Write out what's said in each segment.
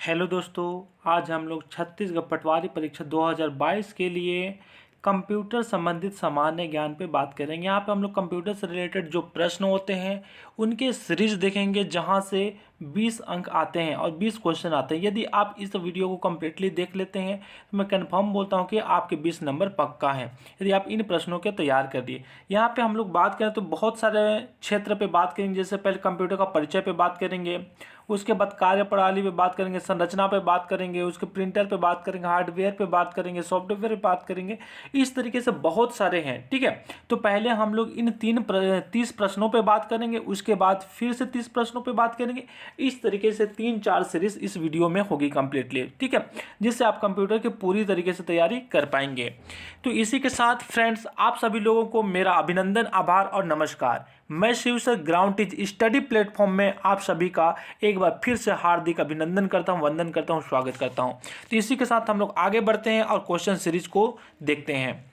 Hello दोस्तों, आज हम लोग छत्तीसगढ़ पटवारी परीक्षा 2022 के लिए कंप्यूटर संबंधित सामान्य ज्ञान पे बात करेंगे। यहाँ पे हम लोग कंप्यूटर से रिलेटेड जो प्रश्न होते हैं उनके सीरीज देखेंगे, जहाँ से 20 अंक आते हैं और 20 क्वेश्चन आते हैं। यदि आप इस वीडियो को कम्प्लीटली देख लेते हैं तो मैं कंफर्म बोलता हूँ कि आपके 20 नंबर पक्का है, यदि आप इन प्रश्नों के तैयार कर दिए। यहाँ पे हम लोग बात करें तो बहुत सारे क्षेत्र पे बात करेंगे। जैसे पहले कंप्यूटर का परिचय पे बात करेंगे, उसके बाद कार्यप्रणाली पे बात करेंगे, संरचना पे बात करेंगे, उसके प्रिंटर पे बात करेंगे, हार्डवेयर पे बात करेंगे, सॉफ्टवेयर पे बात करेंगे। इस तरीके से बहुत सारे हैं, ठीक है। तो पहले हम लोग इन 30 प्रश्नों पे बात करेंगे, उसके बाद फिर से 30 प्रश्नों पे बात करेंगे। इस तरीके से 3-4 सीरीज इस वीडियो में होगी कंप्लीटली, ठीक है, जिससे आप कंप्यूटर की पूरी तरीके से तैयारी कर पाएंगे। तो इसी के साथ फ्रेंड्स, आप सभी लोगों को मेरा अभिनंदन, आभार और नमस्कार। मैं Shiv sir ground teach study platform में आप सभी का एक बार फिर से हार्दिक अभिनंदन करता हूं, वंदन करता हूं, स्वागत करता हूं। तो इसी के साथ हम लोग आगे बढ़ते हैं और क्वेश्चन सीरीज को देखते हैं।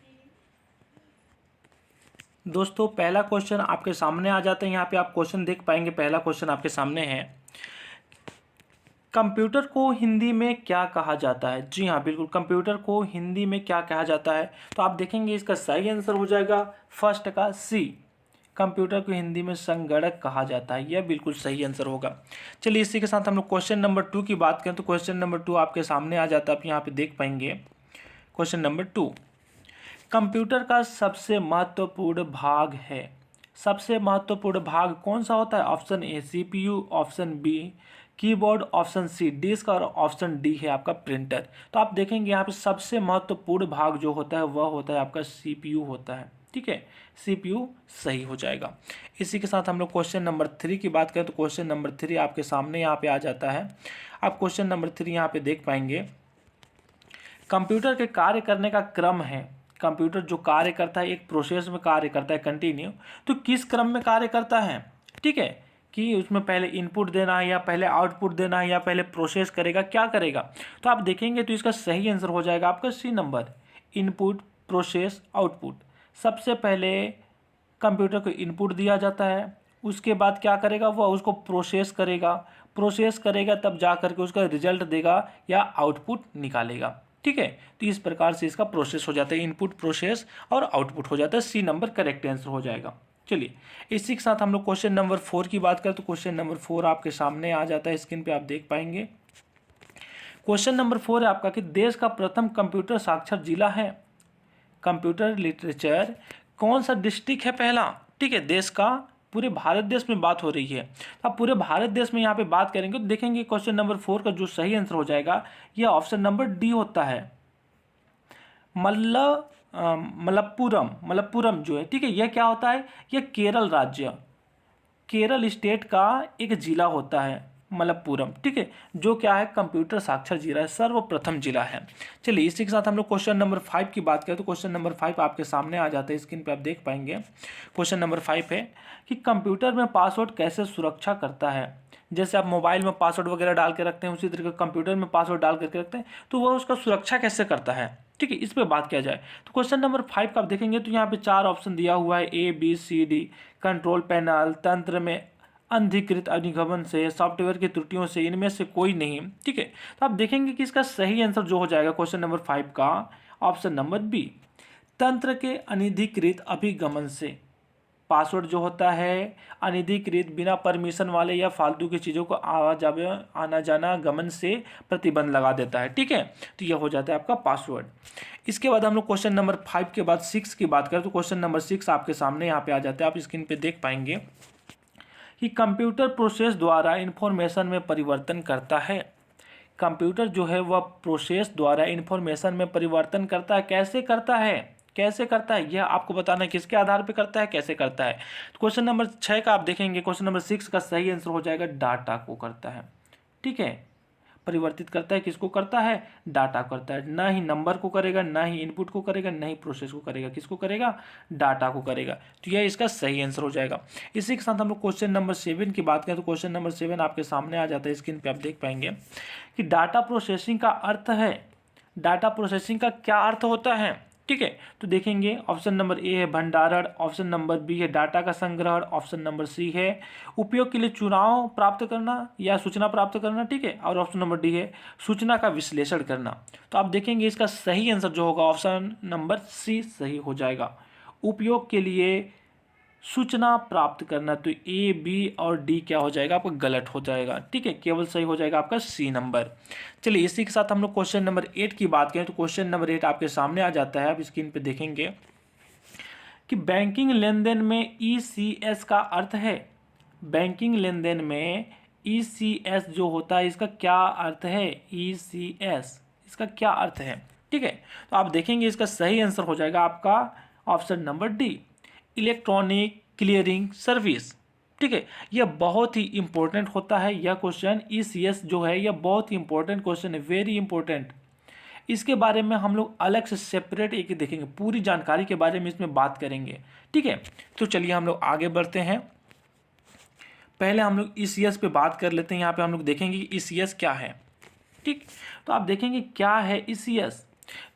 दोस्तों, पहला क्वेश्चन आपके सामने आ जाता है। यहाँ पे आप क्वेश्चन देख पाएंगे। पहला क्वेश्चन आपके सामने है, कंप्यूटर को हिंदी में क्या कहा जाता है? जी हाँ, बिल्कुल, कंप्यूटर को हिंदी में क्या कहा जाता है? तो आप देखेंगे इसका सही आंसर हो जाएगा फर्स्ट का सी, कंप्यूटर को हिंदी में संगणक कहा जाता है। यह बिल्कुल सही आंसर होगा। चलिए, इसी के साथ हम लोग क्वेश्चन नंबर 2 की बात करें तो क्वेश्चन नंबर 2 आपके सामने आ जाता है। आप यहाँ पे देख पाएंगे क्वेश्चन नंबर 2, कंप्यूटर का सबसे महत्वपूर्ण भाग है। सबसे महत्वपूर्ण भाग कौन सा होता है? Option A CPU, option B keyboard, option C disk और ऑप्शन डी है आपका प्रिंटर। तो आप देखेंगे यहाँ पे सबसे महत्वपूर्ण भाग जो होता है वह होता है आपका सीपीयू होता है, ठीक है। सीपीयू सही हो जाएगा। इसी के साथ हम लोग क्वेश्चन नंबर 3 की बात करें तो क्वेश्चन नंबर 3 आपके सामने यहाँ पे आ जाता है। आप क्वेश्चन नंबर 3 यहाँ पे देख पाएंगे, कंप्यूटर के कार्य करने का क्रम है। कंप्यूटर जो कार्य करता है, एक प्रोसेस में कार्य करता है कंटिन्यू, तो किस क्रम में कार्य करता है, ठीक है, कि उसमें पहले इनपुट देना है या पहले आउटपुट देना है या पहले प्रोसेस करेगा, क्या करेगा? तो आप देखेंगे तो इसका सही आंसर हो जाएगा आपका C number, input process output. सबसे पहले कंप्यूटर को इनपुट दिया जाता है, उसके बाद क्या करेगा, वह उसको प्रोसेस करेगा, प्रोसेस करेगा तब जा करके उसका रिजल्ट देगा या आउटपुट निकालेगा, ठीक है। तो इस प्रकार से इसका प्रोसेस हो जाता है, इनपुट प्रोसेस और आउटपुट हो जाता है। सी नंबर करेक्ट आंसर हो जाएगा। चलिए, इसी के साथ हम लोग क्वेश्चन नंबर 4 की बात करें तो क्वेश्चन नंबर 4 आपके सामने आ जाता है, स्क्रीन पे आप देख पाएंगे। क्वेश्चन नंबर 4 है आपका कि देश का प्रथम कंप्यूटर साक्षर जिला है। कंप्यूटर लिटरेचर कौन सा डिस्ट्रिक्ट है पहला, ठीक है, देश का, पूरे भारत देश में बात हो रही है। तो आप पूरे भारत देश में यहाँ पे बात करेंगे तो देखेंगे क्वेश्चन नंबर 4 का जो सही आंसर हो जाएगा यह ऑप्शन नंबर डी होता है, मलप्पुरम जो है, ठीक है। यह क्या होता है? यह केरल राज्य, केरल स्टेट का एक जिला होता है मलप्पुरम, ठीक है, जो क्या है कंप्यूटर साक्षर जिला है, सर्वप्रथम जिला है। चलिए, इसी के साथ हम लोग क्वेश्चन नंबर 5 की बात करें तो क्वेश्चन नंबर 5 आपके सामने आ जाता है, स्क्रीन पे आप देख पाएंगे। क्वेश्चन नंबर 5 है कि कंप्यूटर में पासवर्ड कैसे सुरक्षा करता है। जैसे आप मोबाइल में पासवर्ड वगैरह डाल के रखते हैं, उसी तरीके कंप्यूटर में पासवर्ड डाल करके रखते हैं, तो वह उसका सुरक्षा कैसे करता है, ठीक है, इस पर बात किया जाए। तो क्वेश्चन नंबर 5 का आप देखेंगे तो यहाँ पे 4 ऑप्शन दिया हुआ है, A B C D, control panel, तंत्र में अनधिकृत अनुगमन से, सॉफ्टवेयर की त्रुटियों से, इनमें से कोई नहीं, ठीक है। तो आप देखेंगे कि इसका सही आंसर जो हो जाएगा क्वेश्चन नंबर 5 का ऑप्शन नंबर बी, तंत्र के अनधिकृत अभिगमन से। पासवर्ड जो होता है अनधिकृत, बिना परमिशन वाले या फालतू की चीज़ों को आना जाना गमन से प्रतिबंध लगा देता है, ठीक है। तो यह हो जाता है आपका पासवर्ड। इसके बाद हम लोग क्वेश्चन नंबर 5 के बाद 6 की बात करें तो क्वेश्चन नंबर 6 आपके सामने यहाँ पे आ जाता है। आप स्क्रीन पे देख पाएंगे कि कंप्यूटर प्रोसेस द्वारा इंफॉर्मेशन में परिवर्तन करता है। कंप्यूटर जो है वह प्रोसेस द्वारा इंफॉर्मेशन में परिवर्तन करता है। कैसे करता है, कैसे करता है, यह आपको बताना है किसके आधार पे करता है, कैसे करता है। तो क्वेश्चन नंबर 6 का आप देखेंगे, क्वेश्चन नंबर 6 का सही आंसर हो जाएगा डाटा को करता है, ठीक है। परिवर्तित करता है, किसको करता है? डाटा करता है। ना ही नंबर को करेगा, ना ही इनपुट को करेगा, ना ही प्रोसेस को करेगा, किसको करेगा? डाटा को करेगा। तो यह इसका सही आंसर हो जाएगा। इसी के साथ हम लोग क्वेश्चन नंबर 7 की बात करें तो क्वेश्चन नंबर 7 आपके सामने आ जाता है, स्क्रीन पे आप देख पाएंगे कि डाटा प्रोसेसिंग का अर्थ है। डाटा प्रोसेसिंग का क्या अर्थ होता है? ठीक है। तो देखेंगे ऑप्शन नंबर ए है भंडारण, ऑप्शन नंबर बी है डाटा का संग्रहण, ऑप्शन नंबर सी है उपयोग के लिए चुनाव प्राप्त करना या सूचना प्राप्त करना, ठीक है, और ऑप्शन नंबर डी है सूचना का विश्लेषण करना। तो आप देखेंगे इसका सही आंसर जो होगा ऑप्शन नंबर सी सही हो जाएगा, उपयोग के लिए सूचना प्राप्त करना। तो ए बी और डी क्या हो जाएगा आपका गलत हो जाएगा, ठीक है, केवल सही हो जाएगा आपका सी नंबर। चलिए इसी के साथ हम लोग क्वेश्चन नंबर 8 की बात करें तो क्वेश्चन नंबर 8 आपके सामने आ जाता है। आप स्क्रीन पे देखेंगे कि बैंकिंग लेन देन में ECS का अर्थ है, बैंकिंग लेन देन में ECS जो होता है इसका क्या अर्थ है, ECS इसका क्या अर्थ है, ठीक है। तो आप देखेंगे इसका सही आंसर हो जाएगा आपका option number D, electronic clearing service, ठीक है। यह बहुत ही इंपॉर्टेंट होता है यह क्वेश्चन, ECS जो है यह बहुत ही इंपॉर्टेंट क्वेश्चन है, वेरी इंपॉर्टेंट। इसके बारे में हम लोग अलग से सेपरेट एक देखेंगे, पूरी जानकारी के बारे में इसमें बात करेंगे, ठीक है। तो चलिए हम लोग आगे बढ़ते हैं। पहले हम लोग ECS पे बात कर लेते हैं। यहाँ पे हम लोग देखेंगे कि ECS क्या है, ठीक। तो आप देखेंगे क्या है ECS।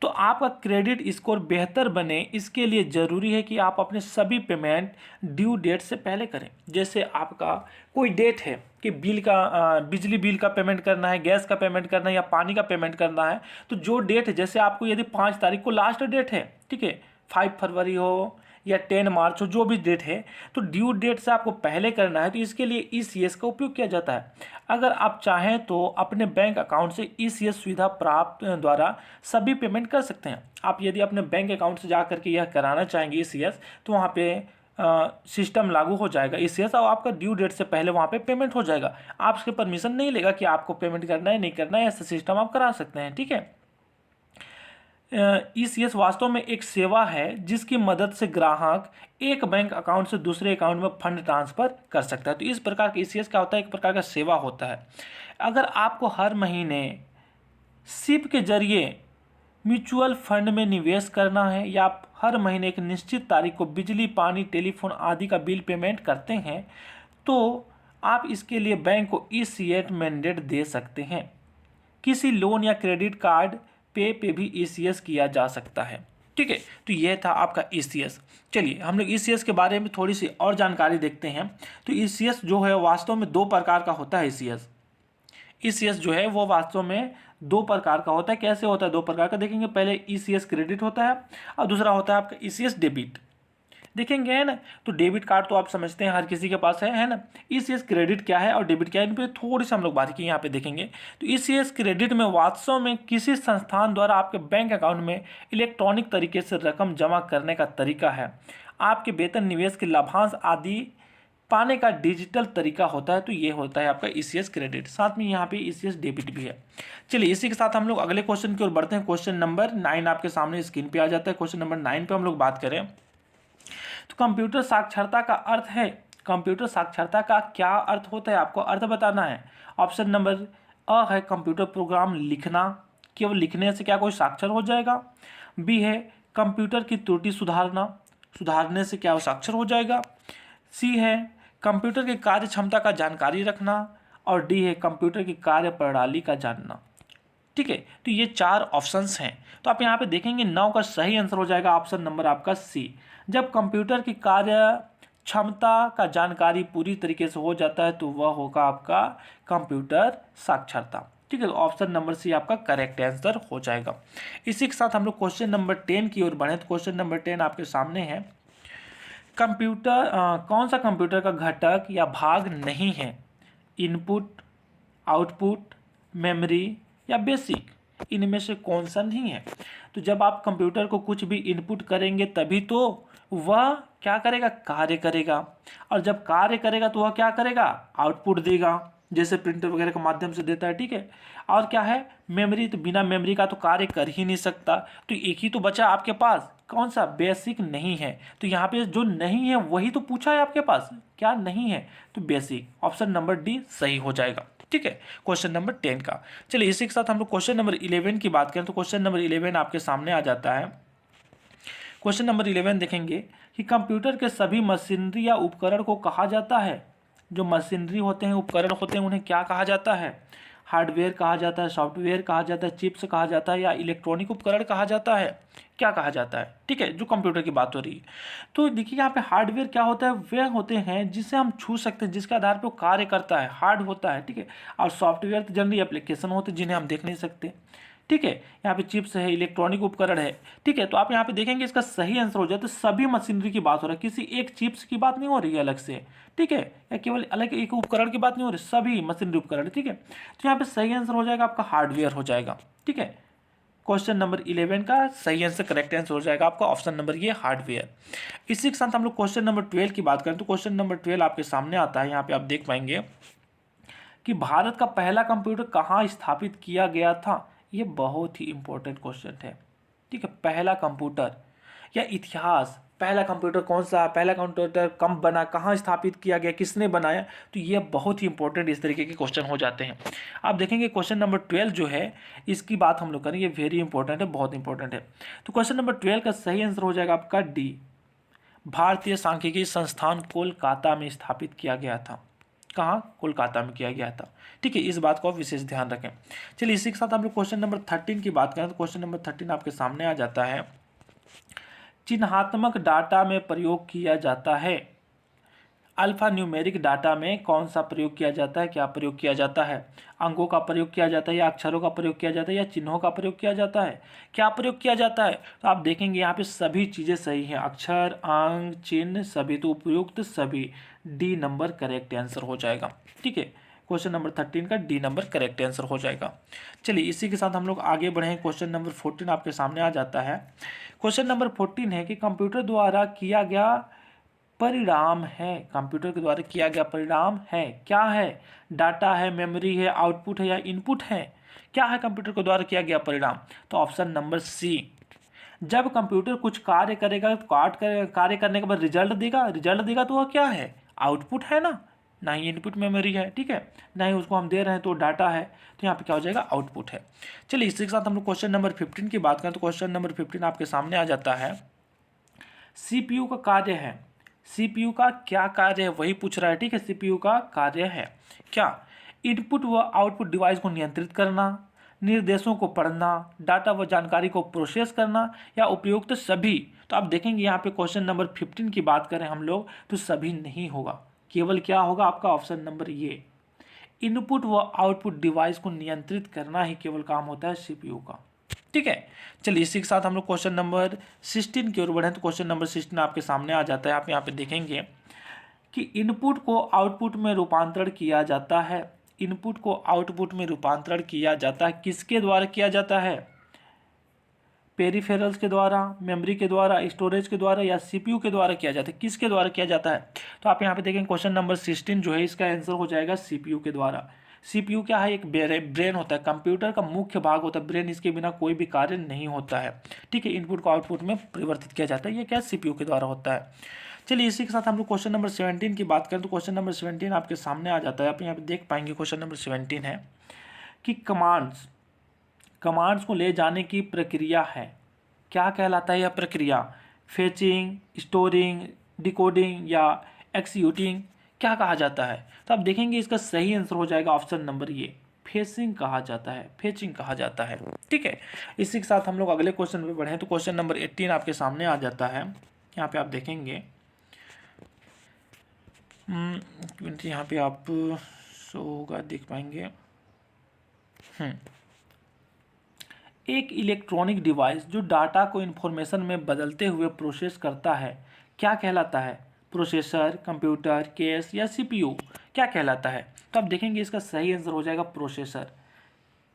तो आपका क्रेडिट स्कोर बेहतर बने इसके लिए ज़रूरी है कि आप अपने सभी पेमेंट ड्यू डेट से पहले करें। जैसे आपका कोई डेट है कि बिल का बिजली बिल का पेमेंट करना है, गैस का पेमेंट करना है या पानी का पेमेंट करना है, तो जो डेट है, जैसे आपको यदि 5 तारीख को लास्ट डेट है, ठीक है, 5 फरवरी हो या 10 मार्च हो, जो भी डेट है, तो ड्यू डेट से आपको पहले करना है। तो इसके लिए ECS का उपयोग किया जाता है। अगर आप चाहें तो अपने बैंक अकाउंट से ECS सुविधा प्राप्त द्वारा सभी पेमेंट कर सकते हैं। आप यदि अपने बैंक अकाउंट से जा करके यह कराना चाहेंगे ECS, तो वहाँ पे सिस्टम लागू हो जाएगा ECS और आपका ड्यू डेट से पहले वहाँ पे पेमेंट हो जाएगा। आपसे परमिशन नहीं लेगा कि आपको पेमेंट करना है नहीं करना है, ऐसा सिस्टम आप करा सकते हैं, ठीक है। ECS वास्तव में एक सेवा है जिसकी मदद से ग्राहक एक बैंक अकाउंट से दूसरे अकाउंट में फंड ट्रांसफर कर सकता है। तो इस प्रकार का ECS क्या होता है, एक प्रकार का सेवा होता है। अगर आपको हर महीने SIP के जरिए म्यूचुअल फंड में निवेश करना है या आप हर महीने एक निश्चित तारीख को बिजली पानी टेलीफोन आदि का बिल पेमेंट करते हैं, तो आप इसके लिए बैंक को ECS मैंडेट दे सकते हैं। किसी लोन या क्रेडिट कार्ड पे भी ECS किया जा सकता है, ठीक है। तो यह था आपका ECS। चलिए हम लोग ECS के बारे में थोड़ी सी और जानकारी देखते हैं। तो ECS जो है वास्तव में 2 प्रकार का होता है। ECS जो है वो वास्तव में 2 प्रकार का होता है। कैसे होता है 2 प्रकार का, देखेंगे। पहले ECS क्रेडिट होता है और दूसरा होता है आपका ECS डेबिट, देखेंगे, है ना। तो डेबिट कार्ड तो आप समझते हैं हर किसी के पास है ना। ECS क्रेडिट क्या है और डेबिट क्या है, इन पे थोड़ी सी हम लोग बारीकी यहाँ पे देखेंगे। तो ECS क्रेडिट में वास्तव में किसी संस्थान द्वारा आपके बैंक अकाउंट में इलेक्ट्रॉनिक तरीके से रकम जमा करने का तरीका है। आपके वेतन निवेश के लाभांश आदि पाने का डिजिटल तरीका होता है। तो ये होता है आपका ECS क्रेडिट, साथ में यहाँ पे ECS डेबिट भी है। चलिए इसी के साथ हम लोग अगले क्वेश्चन की ओर बढ़ते हैं। क्वेश्चन नंबर 9 आपके सामने स्क्रीन पे आ जाता है। क्वेश्चन नंबर 9 पे हम लोग बात करें तो कंप्यूटर साक्षरता का अर्थ है, कंप्यूटर साक्षरता का क्या अर्थ होता है, आपको अर्थ बताना है। ऑप्शन नंबर अ है कंप्यूटर प्रोग्राम लिखना, केवल लिखने से क्या कोई साक्षर हो जाएगा। बी है कंप्यूटर की त्रुटि सुधारना, सुधारने से क्या वो साक्षर हो जाएगा। सी है कंप्यूटर की कार्य क्षमता का जानकारी रखना और डी है कंप्यूटर की कार्य प्रणाली का जानना, ठीक है। तो ये 4 ऑप्शंस हैं। तो आप यहाँ पे देखेंगे 9 का सही आंसर हो जाएगा ऑप्शन नंबर आपका सी। जब कंप्यूटर की कार्य क्षमता का जानकारी पूरी तरीके से हो जाता है तो वह होगा आपका कंप्यूटर साक्षरता, ठीक है। ऑप्शन नंबर सी आपका करेक्ट आंसर हो जाएगा। इसी के साथ हम लोग क्वेश्चन नंबर 10 की ओर बढ़े। तो क्वेश्चन नंबर 10 आपके सामने है। कंप्यूटर कौन सा कंप्यूटर का घटक या भाग नहीं है, इनपुट, आउटपुट, मेमोरी या बेसिक, इनमें से कौन सा नहीं है। तो जब आप कंप्यूटर को कुछ भी इनपुट करेंगे तभी तो वह क्या करेगा, कार्य करेगा, और जब कार्य करेगा तो वह क्या करेगा, आउटपुट देगा, जैसे प्रिंटर वगैरह के माध्यम से देता है, ठीक है। और क्या है, मेमोरी, तो बिना मेमोरी का तो कार्य कर ही नहीं सकता। तो एक ही तो बचा आपके पास, कौन सा, बेसिक नहीं है। तो यहाँ पे जो नहीं है वही तो पूछा है आपके पास, क्या नहीं है, तो बेसिक, ऑप्शन नंबर डी सही हो जाएगा, ठीक है, क्वेश्चन नंबर 10 का। चलिए इसी के साथ हम लोग क्वेश्चन नंबर 11 की बात करें। तो क्वेश्चन नंबर 11 आपके सामने आ जाता है। क्वेश्चन नंबर 11 देखेंगे कि कंप्यूटर के सभी मशीनरी या उपकरण को कहा जाता है, जो मशीनरी होते हैं, उपकरण होते हैं, उन्हें क्या कहा जाता है, हार्डवेयर कहा जाता है, सॉफ्टवेयर कहा जाता है, चिप्स कहा जाता है या इलेक्ट्रॉनिक उपकरण कहा जाता है। क्या कहा जाता है, ठीक है, जो कंप्यूटर की बात हो रही है। तो देखिए यहाँ पे हार्डवेयर क्या होता है, वे होते हैं जिसे हम छू सकते हैं, जिसके आधार पर वो कार्य करता है, हार्ड होता है, ठीक है। और सॉफ्टवेयर तो जनरली एप्लीकेशन होते हैं जिन्हें हम देख नहीं सकते, ठीक है। यहाँ पे चिप्स है, इलेक्ट्रॉनिक उपकरण है, ठीक है। तो आप यहाँ पे देखेंगे इसका सही आंसर हो जाए तो सभी मशीनरी की बात हो रहा है, किसी एक चिप्स की बात नहीं हो रही है अलग से, ठीक है, या केवल अलग एक उपकरण की बात नहीं हो रही, सभी मशीनरी उपकरण, ठीक है। तो यहाँ पे सही आंसर हो जाएगा आपका हार्डवेयर हो जाएगा, ठीक है। क्वेश्चन नंबर 11 का सही आंसर, करेक्ट आंसर हो जाएगा आपका ऑप्शन नंबर ये हार्डवेयर। इसी के साथ हम लोग क्वेश्चन नंबर 12 की बात करें तो क्वेश्चन नंबर 12 आपके सामने आता है। यहाँ पे आप देख पाएंगे कि भारत का पहला कंप्यूटर कहाँ स्थापित किया गया था। ये बहुत ही इंपॉर्टेंट क्वेश्चन है, ठीक है। पहला कंप्यूटर या इतिहास, पहला कंप्यूटर कौन सा, पहला कंप्यूटर कब बना, कहाँ स्थापित किया गया, किसने बनाया, तो ये बहुत ही इंपॉर्टेंट इस तरीके के क्वेश्चन हो जाते हैं। आप देखेंगे क्वेश्चन नंबर 12 जो है इसकी बात हम लोग करें, ये वेरी इंपॉर्टेंट है, बहुत इंपॉर्टेंट है। तो क्वेश्चन नंबर 12 का सही आंसर हो जाएगा आपका डी, भारतीय सांख्यिकी संस्थान कोलकाता में स्थापित किया गया था। कहाँ, कोलकाता में किया गया था, ठीक है। इस बात को आप विशेष ध्यान रखें। चलिए इसी के साथ हम लोग क्वेश्चन नंबर 13 की बात करें तो क्वेश्चन नंबर 13 आपके सामने आ जाता है। चिन्हात्मक डाटा में प्रयोग किया जाता है, अल्फा न्यूमेरिक डाटा में कौन सा प्रयोग किया जाता है, क्या प्रयोग किया जाता है, अंकों का प्रयोग किया जाता है या अक्षरों का प्रयोग किया जाता है या चिन्हों का प्रयोग किया जाता है, क्या प्रयोग किया जाता है। तो आप देखेंगे यहाँ पे सभी चीज़ें सही हैं, अक्षर, अंक, चिन्ह सभी, तो उपयुक्त सभी, डी नंबर करेक्ट आंसर हो जाएगा, ठीक है। क्वेश्चन नंबर 13 का डी नंबर करेक्ट आंसर हो जाएगा। चलिए इसी के साथ हम लोग आगे बढ़ें। क्वेश्चन नंबर 14 आपके सामने आ जाता है। क्वेश्चन नंबर 14 है कि कंप्यूटर द्वारा किया गया परिणाम है, कंप्यूटर के द्वारा किया गया परिणाम है, क्या है, डाटा है, मेमोरी है, आउटपुट है या इनपुट है, क्या है कंप्यूटर के द्वारा किया गया परिणाम। तो ऑप्शन नंबर सी, जब कंप्यूटर कुछ कार्य करेगा, कार्य करने के बाद रिजल्ट देगा तो वह क्या है, आउटपुट है ना, ना ही इनपुट मेमोरी है, ठीक है, ना ही उसको हम दे रहे हैं तो डाटा है, तो यहाँ पे क्या हो जाएगा, आउटपुट है। चलिए इसी के साथ हम लोग क्वेश्चन नंबर 15 की बात करें तो क्वेश्चन नंबर 15 आपके सामने आ जाता है। सीपीयू का कार्य है, सीपीयू का क्या कार्य है वही पूछ रहा है, ठीक है। सीपीयू का कार्य है क्या, इनपुट व आउटपुट डिवाइस को नियंत्रित करना, निर्देशों को पढ़ना, डाटा व जानकारी को प्रोसेस करना या उपयुक्त सभी। तो आप देखेंगे यहाँ पे क्वेश्चन नंबर 15 की बात करें हम लोग तो सभी नहीं होगा, केवल क्या होगा आपका ऑप्शन नंबर ये, इनपुट व आउटपुट डिवाइस को नियंत्रित करना ही केवल काम होता है सीपीयू का, ठीक है। चलिए इसी के साथ हम लोग क्वेश्चन नंबर 16 की ओर बढ़ें तो क्वेश्चन नंबर 16 आपके सामने आ जाता है। आप यहाँ पे देखेंगे कि इनपुट को आउटपुट में रूपांतरण किया जाता है, इनपुट को आउटपुट में रूपांतरण किया जाता है, किसके द्वारा किया जाता है, पेरिफेरल्स के द्वारा, मेमोरी के द्वारा, स्टोरेज के द्वारा या सीपीयू के द्वारा किया जाता है, किसके द्वारा किया जाता है। तो आप यहाँ पे देखेंगे क्वेश्चन नंबर 16 जो है इसका आंसर हो जाएगा सीपीयू के द्वारा। सीपीयू क्या है, एक ब्रेन होता है, कंप्यूटर का मुख्य भाग होता है ब्रेन, इसके बिना कोई भी कार्य नहीं होता है, ठीक है। इनपुट को आउटपुट में परिवर्तित किया जाता है, ये क्या सीपीयू के द्वारा होता है। चलिए इसी के साथ हम लोग क्वेश्चन नंबर 17 की बात करें तो क्वेश्चन नंबर 17 आपके सामने आ जाता है। आप यहाँ पे देख पाएंगे क्वेश्चन नंबर 17 है कि कमांड्स को ले जाने की प्रक्रिया है, क्या कहलाता है यह प्रक्रिया, फेचिंग, स्टोरिंग, डिकोडिंग या एक्सिक्यूटिंग, क्या कहा जाता है। तो आप देखेंगे इसका सही आंसर हो जाएगा ऑप्शन नंबर ये, फेचिंग कहा जाता है, फेचिंग कहा जाता है, ठीक है। इसी के साथ हम लोग अगले क्वेश्चन पे बढ़े तो क्वेश्चन नंबर 18 आपके सामने आ जाता है। यहाँ पे आप देखेंगे यहाँ पे आप शो होगा, देख पाएंगे एक इलेक्ट्रॉनिक डिवाइस जो डाटा को इन्फॉर्मेशन में बदलते हुए प्रोसेस करता है क्या कहलाता है, प्रोसेसर, कंप्यूटर, केस या सीपीयू, क्या कहलाता है। तो आप देखेंगे इसका सही आंसर हो जाएगा प्रोसेसर,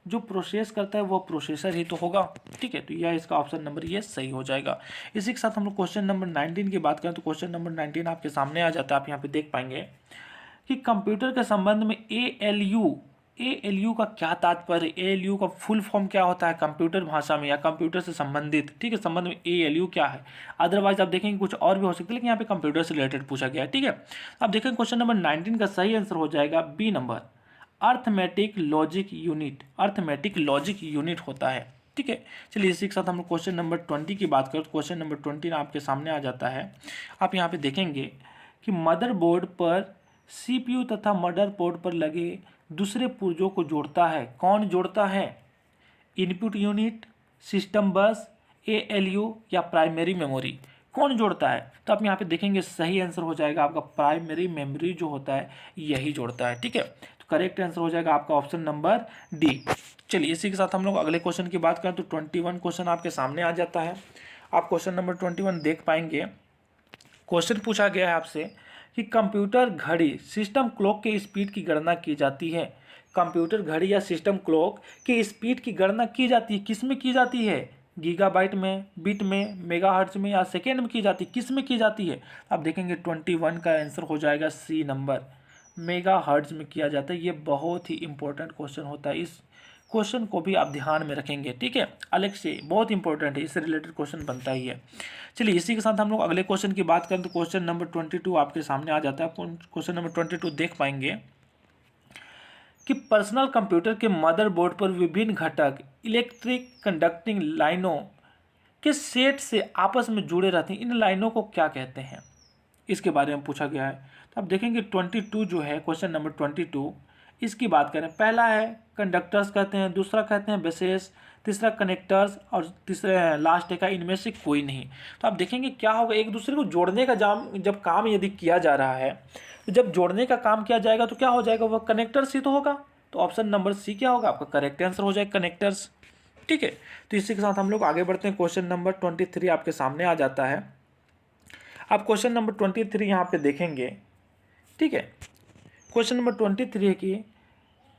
जो प्रोसेस करता है वो प्रोसेसर ही तो होगा, ठीक है। तो यह इसका ऑप्शन नंबर ये सही हो जाएगा। इसी के साथ हम लोग क्वेश्चन नंबर 19 की बात करें तो क्वेश्चन नंबर 19 आपके सामने आ जाता है। आप यहाँ पे देख पाएंगे कि कंप्यूटर के संबंध में एएलयू का क्या तात्पर्य, एएलयू का फुल फॉर्म क्या होता है कंप्यूटर भाषा में या कंप्यूटर से संबंधित, ठीक है, संबंध में एएलयू क्या है। अदरवाइज आप देखेंगे कुछ और भी हो सकता है, लेकिन यहाँ पे कंप्यूटर से रिलेटेड पूछा गया है, ठीक है। आप देखेंगे क्वेश्चन नंबर 19 का सही आंसर हो जाएगा B number, arithmetic logic unit, arithmetic logic unit होता है, ठीक है। चलिए इसी के साथ हम लोग क्वेश्चन नंबर 20 की बात करें तो क्वेश्चन नंबर 20 आपके सामने आ जाता है। आप यहाँ पे देखेंगे कि मदरबोर्ड पर सीपीयू तथा मदरबोर्ड पर लगे दूसरे पुर्जों को जोड़ता है, कौन जोड़ता है, इनपुट यूनिट, सिस्टम बस, ALU या प्राइमरी मेमोरी, कौन जोड़ता है? तो आप यहाँ पे देखेंगे सही आंसर हो जाएगा आपका प्राइमरी मेमोरी जो होता है यही जोड़ता है। ठीक है, तो करेक्ट आंसर हो जाएगा आपका ऑप्शन नंबर डी। चलिए इसी के साथ हम लोग अगले क्वेश्चन की बात करें तो 21 क्वेश्चन आपके सामने आ जाता है। आप क्वेश्चन नंबर 21 देख पाएंगे। क्वेश्चन पूछा गया है आपसे कि कंप्यूटर घड़ी सिस्टम क्लॉक के स्पीड की गणना की जाती है। कंप्यूटर घड़ी या सिस्टम क्लॉक की स्पीड की गणना की जाती है, किस में की जाती है? गीगाबाइट में, बिट में, मेगाहर्ट्ज में या सेकेंड में की जाती है, किस में की जाती है? आप देखेंगे 21 का आंसर हो जाएगा सी नंबर, मेगाहर्ट्ज में किया जाता है। ये बहुत ही इंपॉर्टेंट क्वेश्चन होता है, इस क्वेश्चन को भी आप ध्यान में रखेंगे। ठीक है, अलग से बहुत इंपॉर्टेंट है, इससे रिलेटेड क्वेश्चन बनता ही है। चलिए इसी के साथ हम लोग अगले क्वेश्चन की बात करें तो क्वेश्चन नंबर 22 आपके सामने आ जाता है। क्वेश्चन नंबर 22 देख पाएंगे कि पर्सनल कंप्यूटर के मदरबोर्ड पर विभिन्न घटक इलेक्ट्रिक कंडक्टिंग लाइनों के सेट से आपस में जुड़े रहते हैं, इन लाइनों को क्या कहते हैं? इसके बारे में पूछा गया है। तो आप देखेंगे 22 जो है क्वेश्चन नंबर 22, इसकी बात करें, पहला है कंडक्टर्स कहते हैं, दूसरा कहते हैं बेसेस, तीसरा कनेक्टर्स और तीसरा लास्ट है का इनमें से कोई नहीं। तो आप देखेंगे क्या होगा, एक दूसरे को जोड़ने का जब काम यदि किया जा रहा है, तो जब जोड़ने का काम किया जाएगा तो क्या हो जाएगा, वह कनेक्टर्स ही तो होगा। तो ऑप्शन नंबर सी क्या होगा आपका करेक्ट आंसर हो जाएगा कनेक्टर्स। ठीक है, तो इसी के साथ हम लोग आगे बढ़ते हैं। क्वेश्चन नंबर 23 आपके सामने आ जाता है। आप क्वेश्चन नंबर 23 यहाँ पे देखेंगे। ठीक है, क्वेश्चन नंबर 23 है कि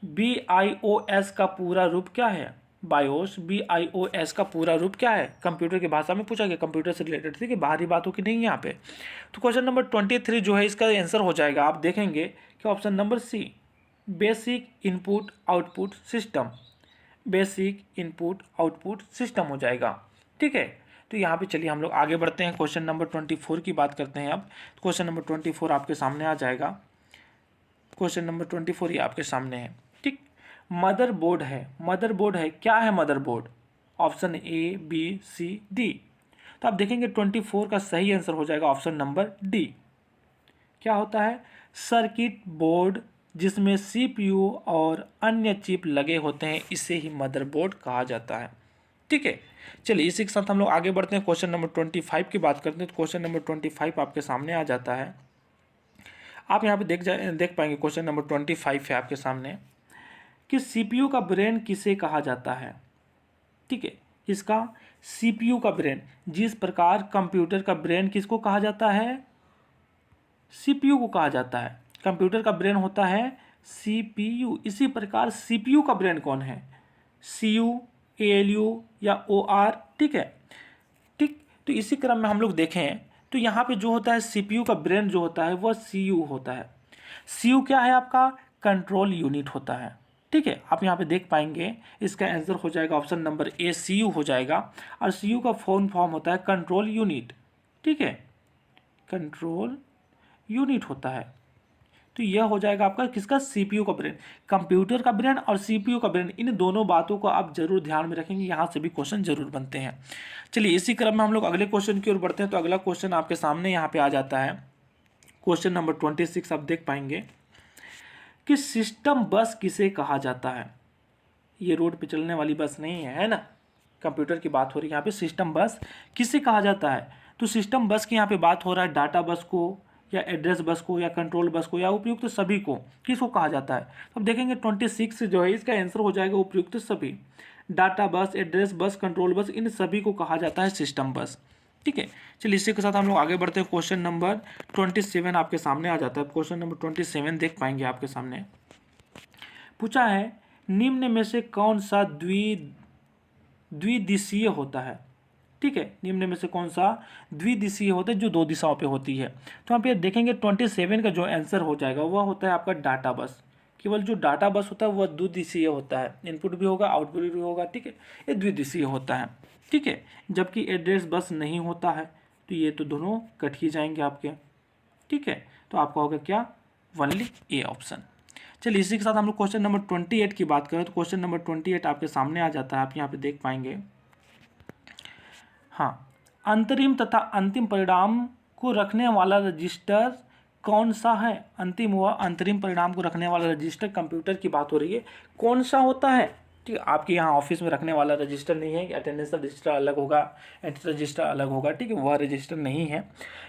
BIOS का पूरा रूप क्या है? बायोस, BIOS का पूरा रूप क्या है? कंप्यूटर की भाषा में पूछा गया, कंप्यूटर से रिलेटेड। ठीक है, बाहरी बातों की नहीं यहाँ पे। तो क्वेश्चन नंबर 23 जो है इसका आंसर हो जाएगा, आप देखेंगे कि option number C, basic input output system, basic input output system हो जाएगा। ठीक है, तो यहाँ पे चलिए हम लोग आगे बढ़ते हैं, क्वेश्चन नंबर 24 की बात करते हैं। अब क्वेश्चन नंबर 24 आपके सामने आ जाएगा। क्वेश्चन नंबर 24 ये आपके सामने है। ठीक, मदरबोर्ड है, मदरबोर्ड है, क्या है motherboard? Option A, B, C, D. तो आप देखेंगे 24 का सही आंसर हो जाएगा ऑप्शन नंबर डी। क्या होता है? सर्किट बोर्ड जिसमें CPU और अन्य चिप लगे होते हैं, इसे ही मदरबोर्ड कहा जाता है। ठीक है, चलिए इसी के साथ हम लोग आगे बढ़ते हैं। क्वेश्चन नंबर 25 की बात करते हैं। तो क्वेश्चन नंबर 25 आपके सामने आ जाता है। आप यहाँ पे देख पाएंगे क्वेश्चन नंबर 25 है आपके सामने कि CPU का ब्रेन किसे कहा जाता है? ठीक है, इसका CPU का ब्रेन, जिस प्रकार कंप्यूटर का ब्रेन किसको कहा जाता है? CPU को कहा जाता है। कंप्यूटर का ब्रेन होता है CPU, इसी प्रकार CPU का ब्रेन कौन है? CU, ALU या OR। ठीक है, ठीक, तो इसी क्रम में हम लोग देखें तो यहाँ पे जो होता है CPU का ब्रेन जो होता है वह CU होता है। CU क्या है आपका? कंट्रोल यूनिट होता है। ठीक है, आप यहाँ पे देख पाएंगे इसका आंसर हो जाएगा ऑप्शन नंबर ए, CU हो जाएगा। और CU का फॉर्म होता है कंट्रोल यूनिट। ठीक है, कंट्रोल यूनिट होता है। तो यह हो जाएगा आपका किसका? CPU का ब्रेन। कंप्यूटर का ब्रेन और CPU का ब्रेन, इन दोनों बातों को आप जरूर ध्यान में रखेंगे, यहाँ से भी क्वेश्चन जरूर बनते हैं। चलिए इसी क्रम में हम लोग अगले क्वेश्चन की ओर बढ़ते हैं। तो अगला क्वेश्चन आपके सामने यहाँ पे आ जाता है। क्वेश्चन नंबर 26 आप देख पाएंगे कि सिस्टम बस किसे कहा जाता है? ये रोड पे चलने वाली बस नहीं है, है ना, कंप्यूटर की बात हो रही है यहाँ पे। सिस्टम बस किसे कहा जाता है? तो सिस्टम बस की यहाँ पे बात हो रहा है डाटा बस को या एड्रेस बस को या कंट्रोल बस को या उपयुक्त सभी को, किसको कहा जाता है? तो अब देखेंगे 26 जो है इसका आंसर हो जाएगा उपयुक्त सभी। डाटा बस, एड्रेस बस, कंट्रोल बस, इन सभी को कहा जाता है सिस्टम बस। ठीक है, चलिए इसी के साथ हम लोग आगे बढ़ते हैं। क्वेश्चन नंबर 27 आपके सामने आ जाता है। क्वेश्चन नंबर 27 देख पाएंगे आपके सामने। पूछा है निम्न में से कौन सा द्विदिशीय होता है? ठीक है, निम्न में से कौन सा द्विदिशीय होता है जो दो दिशाओं पे होती है? तो यहाँ पे देखेंगे 27 का जो आंसर हो जाएगा वह होता है आपका डाटा बस। केवल जो डाटा बस होता है वह द्विदिशीय होता है, इनपुट भी होगा आउटपुट भी होगा। ठीक है, ये द्विदिशीय होता है। ठीक है, जबकि एड्रेस बस नहीं होता है, तो ये तो दोनों कट ही जाएंगे आपके। ठीक है, तो आपका होगा क्या? Only A option. चलिए इसी के साथ हम लोग क्वेश्चन नंबर 28 की बात करें। तो क्वेश्चन नंबर 28 आपके सामने आ जाता है, आप यहाँ पे देख पाएंगे। हाँ, अंतरिम तथा अंतिम परिणाम को रखने वाला रजिस्टर कौन सा है? अंतिम व अंतरिम परिणाम को रखने वाला रजिस्टर कंप्यूटर की बात हो रही है, कौन सा होता है? ठीक है, आपके यहाँ ऑफिस में रखने वाला रजिस्टर नहीं है, अटेंडेंस रजिस्टर अलग होगा, एंट्री रजिस्टर अलग होगा, ठीक है, वह रजिस्टर नहीं है।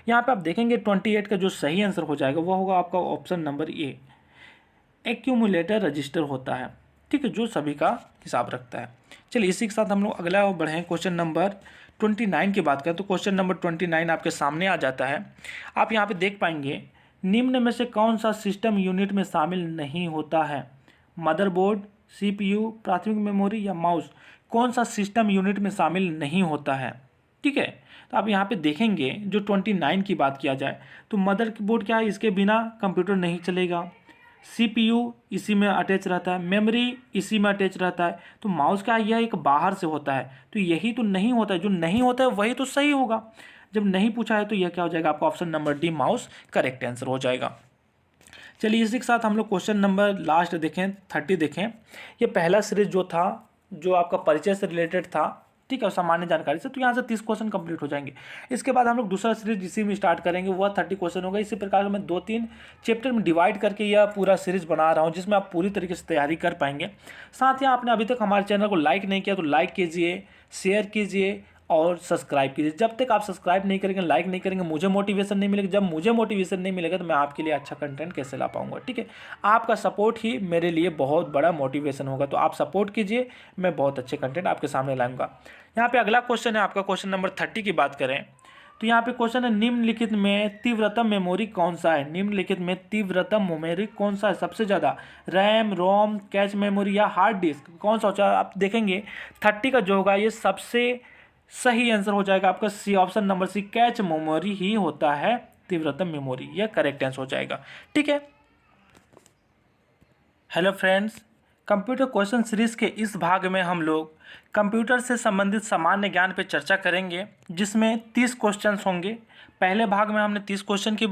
यहाँ पे आप देखेंगे 28 का जो सही आंसर हो जाएगा वो होगा आपका option number A, accumulator register होता है, ठीक है, जो सभी का हिसाब रखता है। चलिए इसी के साथ हम लोग अगला बढ़ें, क्वेश्चन नंबर 29 की बात करें तो क्वेश्चन नंबर 29 आपके सामने आ जाता है। आप यहाँ पे देख पाएंगे निम्न में से कौन सा सिस्टम यूनिट में शामिल नहीं होता है, मदरबोर्ड, CPU, प्राथमिक मेमोरी या माउस, कौन सा सिस्टम यूनिट में शामिल नहीं होता है, ठीक है। तो आप यहाँ पे देखेंगे जो 29 की बात किया जाए तो मदरबोर्ड क्या है, इसके बिना कंप्यूटर नहीं चलेगा, CPU इसी में अटैच रहता है, मेमोरी इसी में अटैच रहता है, तो माउस का यह एक बाहर से होता है, तो यही तो नहीं होता है, जो नहीं होता है वही तो सही होगा। जब नहीं पूछा है तो यह क्या हो जाएगा आपका option number D, mouse correct answer हो जाएगा। चलिए इसी के साथ हम लोग क्वेश्चन नंबर लास्ट देखें, 30 देखें। ये पहला सीरीज जो था जो आपका परिचय से रिलेटेड था, ठीक है, सामान्य जानकारी से, तो यहाँ से 30 क्वेश्चन कंप्लीट हो जाएंगे। इसके बाद हम लोग दूसरा सीरीज इसी में स्टार्ट करेंगे, वह 30 क्वेश्चन होगा। इसी प्रकार मैं 2-3 चैप्टर में डिवाइड करके यह पूरा सीरीज बना रहा हूँ जिसमें आप पूरी तरीके से तैयारी कर पाएंगे। साथ ही आपने अभी तक हमारे चैनल को लाइक नहीं किया तो लाइक कीजिए, शेयर कीजिए और सब्सक्राइब कीजिए। जब तक आप सब्सक्राइब नहीं करेंगे, लाइक नहीं करेंगे, मुझे मोटिवेशन नहीं मिलेगा। जब मुझे मोटिवेशन नहीं मिलेगा तो मैं आपके लिए अच्छा कंटेंट कैसे ला पाऊंगा, ठीक है। आपका सपोर्ट ही मेरे लिए बहुत बड़ा मोटिवेशन होगा, तो आप सपोर्ट कीजिए, मैं बहुत अच्छे कंटेंट आपके सामने लाऊंगा। यहाँ पे अगला क्वेश्चन है आपका, क्वेश्चन नंबर 30 की बात करें तो यहाँ पे क्वेश्चन है निम्नलिखित में तीव्रतम मेमोरी कौन सा है, निम्नलिखित में तीव्रतम मेमोरी कौन सा है, सबसे ज़्यादा रैम, रोम, कैच मेमोरी या हार्ड डिस्क, कौन सा होता है। आप देखेंगे 30 का जो होगा ये सबसे सही आंसर हो जाएगा आपका C, option number C, cache memory ही होता है तीव्रतम मेमोरी, यह करेक्ट आंसर हो जाएगा, ठीक है। Hello friends, computer question series के इस भाग में हम लोग कंप्यूटर से संबंधित सामान्य ज्ञान पे चर्चा करेंगे जिसमें 30 क्वेश्चंस होंगे। पहले भाग में हमने 30 क्वेश्चन की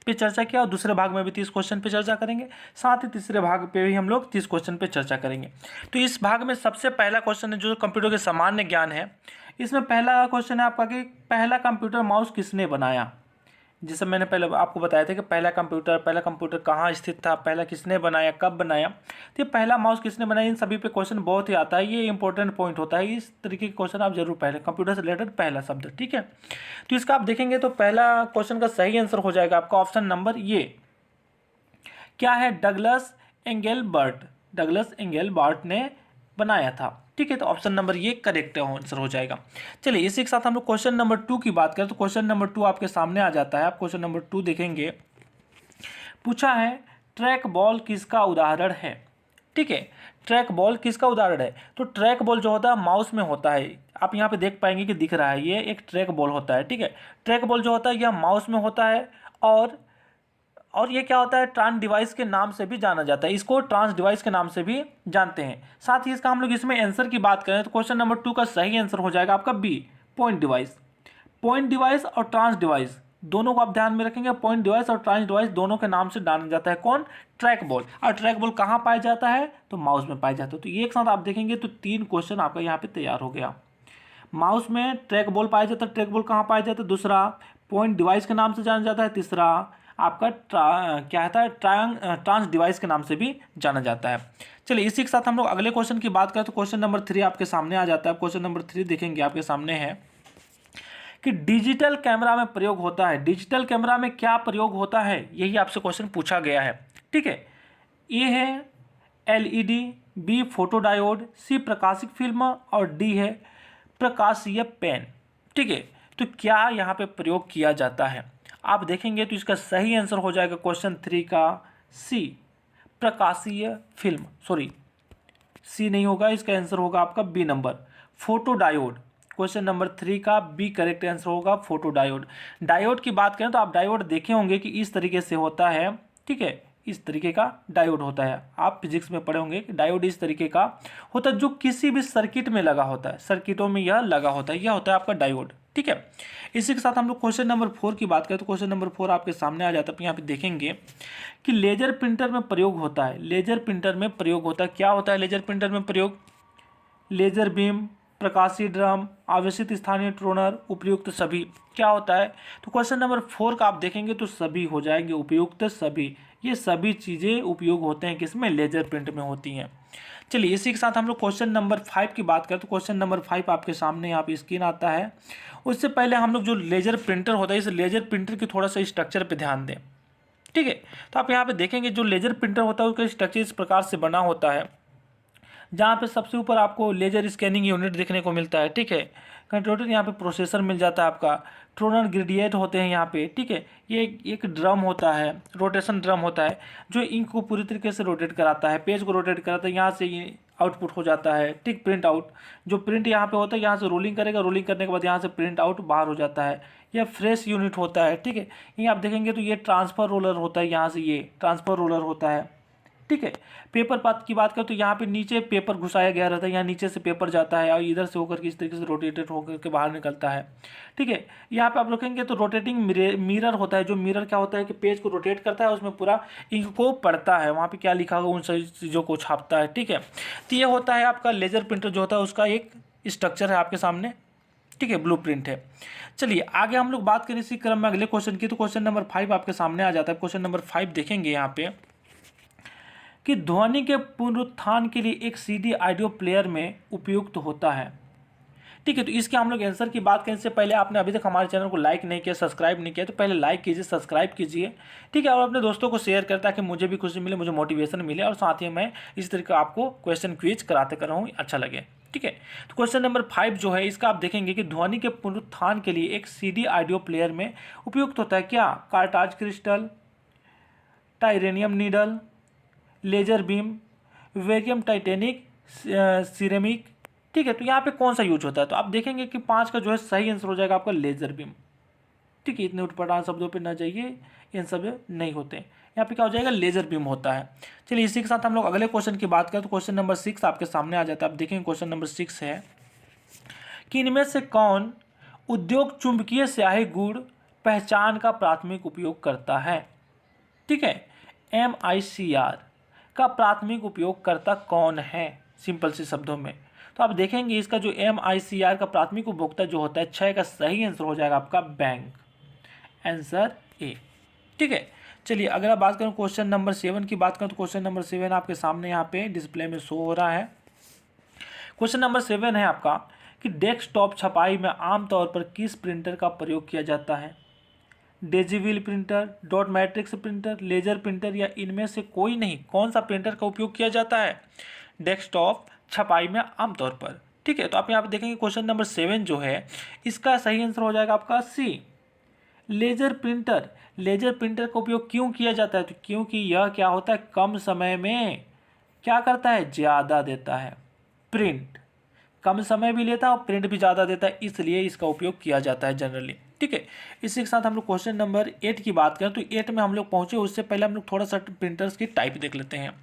पे चर्चा किया और दूसरे भाग में भी 30 क्वेश्चन पे चर्चा करेंगे, साथ ही तीसरे भाग पे भी हम लोग 30 क्वेश्चन पे चर्चा करेंगे। तो इस भाग में सबसे पहला क्वेश्चन है जो कंप्यूटर के सामान्य ज्ञान है। इसमें पहला क्वेश्चन है आपका कि पहला कंप्यूटर माउस किसने बनाया। जिसे मैंने पहले आपको बताया था कि पहला कंप्यूटर कहाँ स्थित था, पहला किसने बनाया, कब बनाया, तो ये पहला माउस किसने बनाया, इन सभी पे क्वेश्चन बहुत ही आता है। ये इंपॉर्टेंट पॉइंट होता है, इस तरीके के क्वेश्चन आप जरूर पहले कंप्यूटर से रिलेटेड पहला शब्द, ठीक है। तो इसका आप देखेंगे तो पहला क्वेश्चन का सही आंसर हो जाएगा आपका ऑप्शन नंबर ये, क्या है, डगलस एंगलबर्ट, डगलस एंगलबर्ट ने बनाया था, ठीक है। तो ऑप्शन नंबर ये करेक्ट आंसर हो जाएगा। चलिए इसी के साथ हम लोग क्वेश्चन नंबर 2 की बात करें तो क्वेश्चन नंबर 2 आपके सामने आ जाता है। आप क्वेश्चन नंबर 2 देखेंगे, पूछा है ट्रैक बॉल किसका उदाहरण है, ठीक है। ट्रैक बॉल किसका उदाहरण है, तो ट्रैक बॉल जो होता है माउस में होता है। आप यहाँ पे देख पाएंगे कि दिख रहा है ये एक ट्रैक बॉल होता है, ठीक है। ट्रैक बॉल जो होता है यह माउस में होता है और ये क्या होता है, ट्रांस डिवाइस के नाम से भी जाना जाता है, इसको ट्रांस डिवाइस के नाम से भी जानते हैं। साथ ही इसका हम लोग इसमें आंसर की बात करें तो क्वेश्चन नंबर 2 का सही आंसर हो जाएगा आपका B, point device. Point device और ट्रांस डिवाइस दोनों को आप ध्यान में रखेंगे। पॉइंट डिवाइस और ट्रांस डिवाइस दोनों के नाम से जाना जाता है कौन, ट्रैक बॉल। और ट्रैक बॉल कहाँ पाया जाता है, तो माउस में पाया जाता है। तो ये एक साथ आप देखेंगे तो 3 क्वेश्चन आपका यहाँ पे तैयार हो गया। माउस में ट्रैक बॉल पाया जाता है, ट्रैक बॉल कहाँ पाया जाता है, दूसरा पॉइंट डिवाइस के नाम से जाना जाता है, तीसरा आपका क्या होता है, ट्रांस डिवाइस के नाम से भी जाना जाता है। चलिए इसी के साथ हम लोग अगले क्वेश्चन की बात करें तो क्वेश्चन नंबर 3 आपके सामने आ जाता है। क्वेश्चन नंबर 3 देखेंगे आपके सामने है कि डिजिटल कैमरा में प्रयोग होता है, डिजिटल कैमरा में क्या प्रयोग होता है, यही आपसे क्वेश्चन पूछा गया है, ठीक है। ए है LED, बी फोटो डायोड, सी प्रकाशिक फिल्म और डी है प्रकाशीय पेन, ठीक है। तो क्या यहाँ पे प्रयोग किया जाता है, आप देखेंगे तो इसका सही आंसर हो जाएगा क्वेश्चन 3 का सी, प्रकाशीय फिल्म, सॉरी सी नहीं होगा, इसका आंसर होगा आपका B number, photo diode. Question number 3 का बी करेक्ट आंसर होगा फोटो डायोड। डायोड की बात करें तो आप डायोड देखे होंगे कि इस तरीके से होता है, ठीक है, इस तरीके का डायोड होता है। आप फिजिक्स में पढ़े होंगे कि डायोड इस तरीके का होता है जो किसी भी सर्किट में लगा होता है, सर्किटों में यह लगा होता है, यह होता है आपका डायोड, ठीक है। इसी के साथ हम लोग क्वेश्चन नंबर 4 की बात करें तो क्वेश्चन नंबर 4 आपके सामने आ जाता है। यहाँ पे देखेंगे कि लेजर प्रिंटर में प्रयोग होता है, लेजर प्रिंटर में प्रयोग होता है, क्या होता है लेजर प्रिंटर में प्रयोग, लेजर बीम, प्रकाशीय ड्रम, आवेशित स्थानीय टोनर, उपयुक्त सभी, क्या होता है। तो क्वेश्चन नंबर 4 का आप देखेंगे तो सभी हो जाएंगे, उपयुक्त सभी, ये सभी चीज़ें उपयोग होते हैं किसमें, लेजर प्रिंट में होती हैं। चलिए इसी के साथ हम लोग क्वेश्चन नंबर 5 की बात करें तो क्वेश्चन नंबर 5 आपके सामने यहाँ पे स्क्रीन आता है। उससे पहले हम लोग जो लेजर प्रिंटर होता है, इस लेजर प्रिंटर की थोड़ा सा स्ट्रक्चर पे ध्यान दें। ठीक है, तो आप यहाँ पे देखेंगे जो लेजर प्रिंटर होता है उसका स्ट्रक्चर इस प्रकार से बना होता है, जहाँ पे सबसे ऊपर आपको लेजर स्कैनिंग यूनिट देखने को मिलता है। ठीक है, कंट्रोलर यहाँ पे प्रोसेसर मिल जाता है आपका, ट्रोनर ग्रेडिएट होते हैं यहाँ पे। ठीक है, ये एक ड्रम होता है, रोटेशन ड्रम होता है जो इंक को पूरी तरीके से रोटेट कराता है, पेज को रोटेट कराता है, यहाँ से ये आउटपुट हो जाता है। ठीक, प्रिंट आउट, जो प्रिंट यहाँ पे होता है यहाँ से रोलिंग करेगा, रोलिंग करने के बाद यहाँ से प्रिंट आउट बाहर हो जाता है। यह फ्रेश यूनिट होता है। ठीक है, ये आप देखेंगे तो ये ट्रांसफ़र रोलर होता है, यहाँ से ये ट्रांसफ़र रोलर होता है। ठीक है, पेपर पाथ की बात करें तो यहाँ पे नीचे पेपर घुसाया गया रहता है, यहाँ नीचे से पेपर जाता है और इधर से होकर के इस तरीके से रोटेटेड होकर के बाहर निकलता है। ठीक है, यहाँ पे आप देखेंगे तो रोटेटिंग मिरर होता है, जो मिरर क्या होता है कि पेज को रोटेट करता है, उसमें पूरा इंक को पढ़ता है, वहाँ पे क्या लिखा होगा उन सभी चीज़ों को छापता है। ठीक है, तो ये होता है आपका लेजर प्रिंटर जो होता है उसका एक स्ट्रक्चर है आपके सामने। ठीक है, ब्लूप्रिंट है। चलिए आगे हम लोग बात करें इसी क्रम में अगले क्वेश्चन की, तो क्वेश्चन नंबर 5 आपके सामने आ जाता है। क्वेश्चन नंबर 5 देखेंगे यहाँ पे कि ध्वनि के पुनरुत्थान के लिए एक सीडी ऑडियो प्लेयर में उपयुक्त होता है। ठीक है, तो इसके हम लोग आंसर की बात करने से पहले आपने अभी तक हमारे चैनल को लाइक नहीं किया, सब्सक्राइब नहीं किया, तो पहले लाइक कीजिए, सब्सक्राइब कीजिए। ठीक है, और अपने दोस्तों को शेयर करें ताकि मुझे भी खुशी मिले, मुझे मोटिवेशन मिले और साथ ही मैं इस तरह का आपको क्वेश्चन क्विज कराते कर रहा हूँ, अच्छा लगे। ठीक है, तो क्वेश्चन नंबर 5 जो है इसका आप देखेंगे कि ध्वनि के पुनरुत्थान के लिए एक सीडी ऑडियो प्लेयर में उपयुक्त होता है क्या? Quartz crystal, titanium needle, laser beam, barium titanic, ceramic. ठीक है, तो यहाँ पे कौन सा यूज होता है? तो आप देखेंगे कि 5 का जो है सही आंसर हो जाएगा आपका लेजर बीम। ठीक है, इतने उठपटांग शब्दों पे ना जाइए, इन सब नहीं होते। यहाँ पे क्या हो जाएगा? लेजर बीम होता है। चलिए इसी के साथ हम लोग अगले क्वेश्चन की बात करें तो क्वेश्चन नंबर 6 आपके सामने आ जाता है। आप देखेंगे क्वेश्चन नंबर 6 है कि इनमें से कौन उद्योग चुंबकीय स्याही गुण पहचान का प्राथमिक उपयोग करता है? ठीक है, MICR का प्राथमिक उपयोगकर्ता कौन है? सिंपल से शब्दों में तो आप देखेंगे इसका जो MICR का प्राथमिक उपभोक्ता जो होता है 6 का सही आंसर हो जाएगा आपका बैंक, आंसर ए। ठीक है, चलिए अगर आप बात करें क्वेश्चन नंबर 7 की बात करें तो क्वेश्चन नंबर 7 आपके सामने यहाँ पे डिस्प्ले में शो हो रहा है। क्वेश्चन नंबर 7 है आपका कि डेस्कटॉप छपाई में आमतौर पर किस प्रिंटर का प्रयोग किया जाता है? Daisy wheel printer, dot matrix printer, laser printer या इनमें से कोई नहीं? कौन सा प्रिंटर का उपयोग किया जाता है डेस्कटॉप छपाई में आमतौर पर? ठीक है, तो आप यहाँ पे देखेंगे क्वेश्चन नंबर 7 जो है इसका सही आंसर हो जाएगा आपका सी, लेजर प्रिंटर। लेजर प्रिंटर का उपयोग क्यों किया जाता है? तो क्योंकि यह क्या होता है, कम समय में क्या करता है, ज़्यादा देता है प्रिंट, कम समय भी लेता है और प्रिंट भी ज़्यादा देता है, इसलिए इसका उपयोग किया जाता है जनरली। ठीक है, इसी के साथ हम लोग क्वेश्चन नंबर 8 की बात करें तो 8 में हम लोग पहुंचे, उससे पहले हम लोग थोड़ा सा प्रिंटर्स की टाइप देख लेते हैं।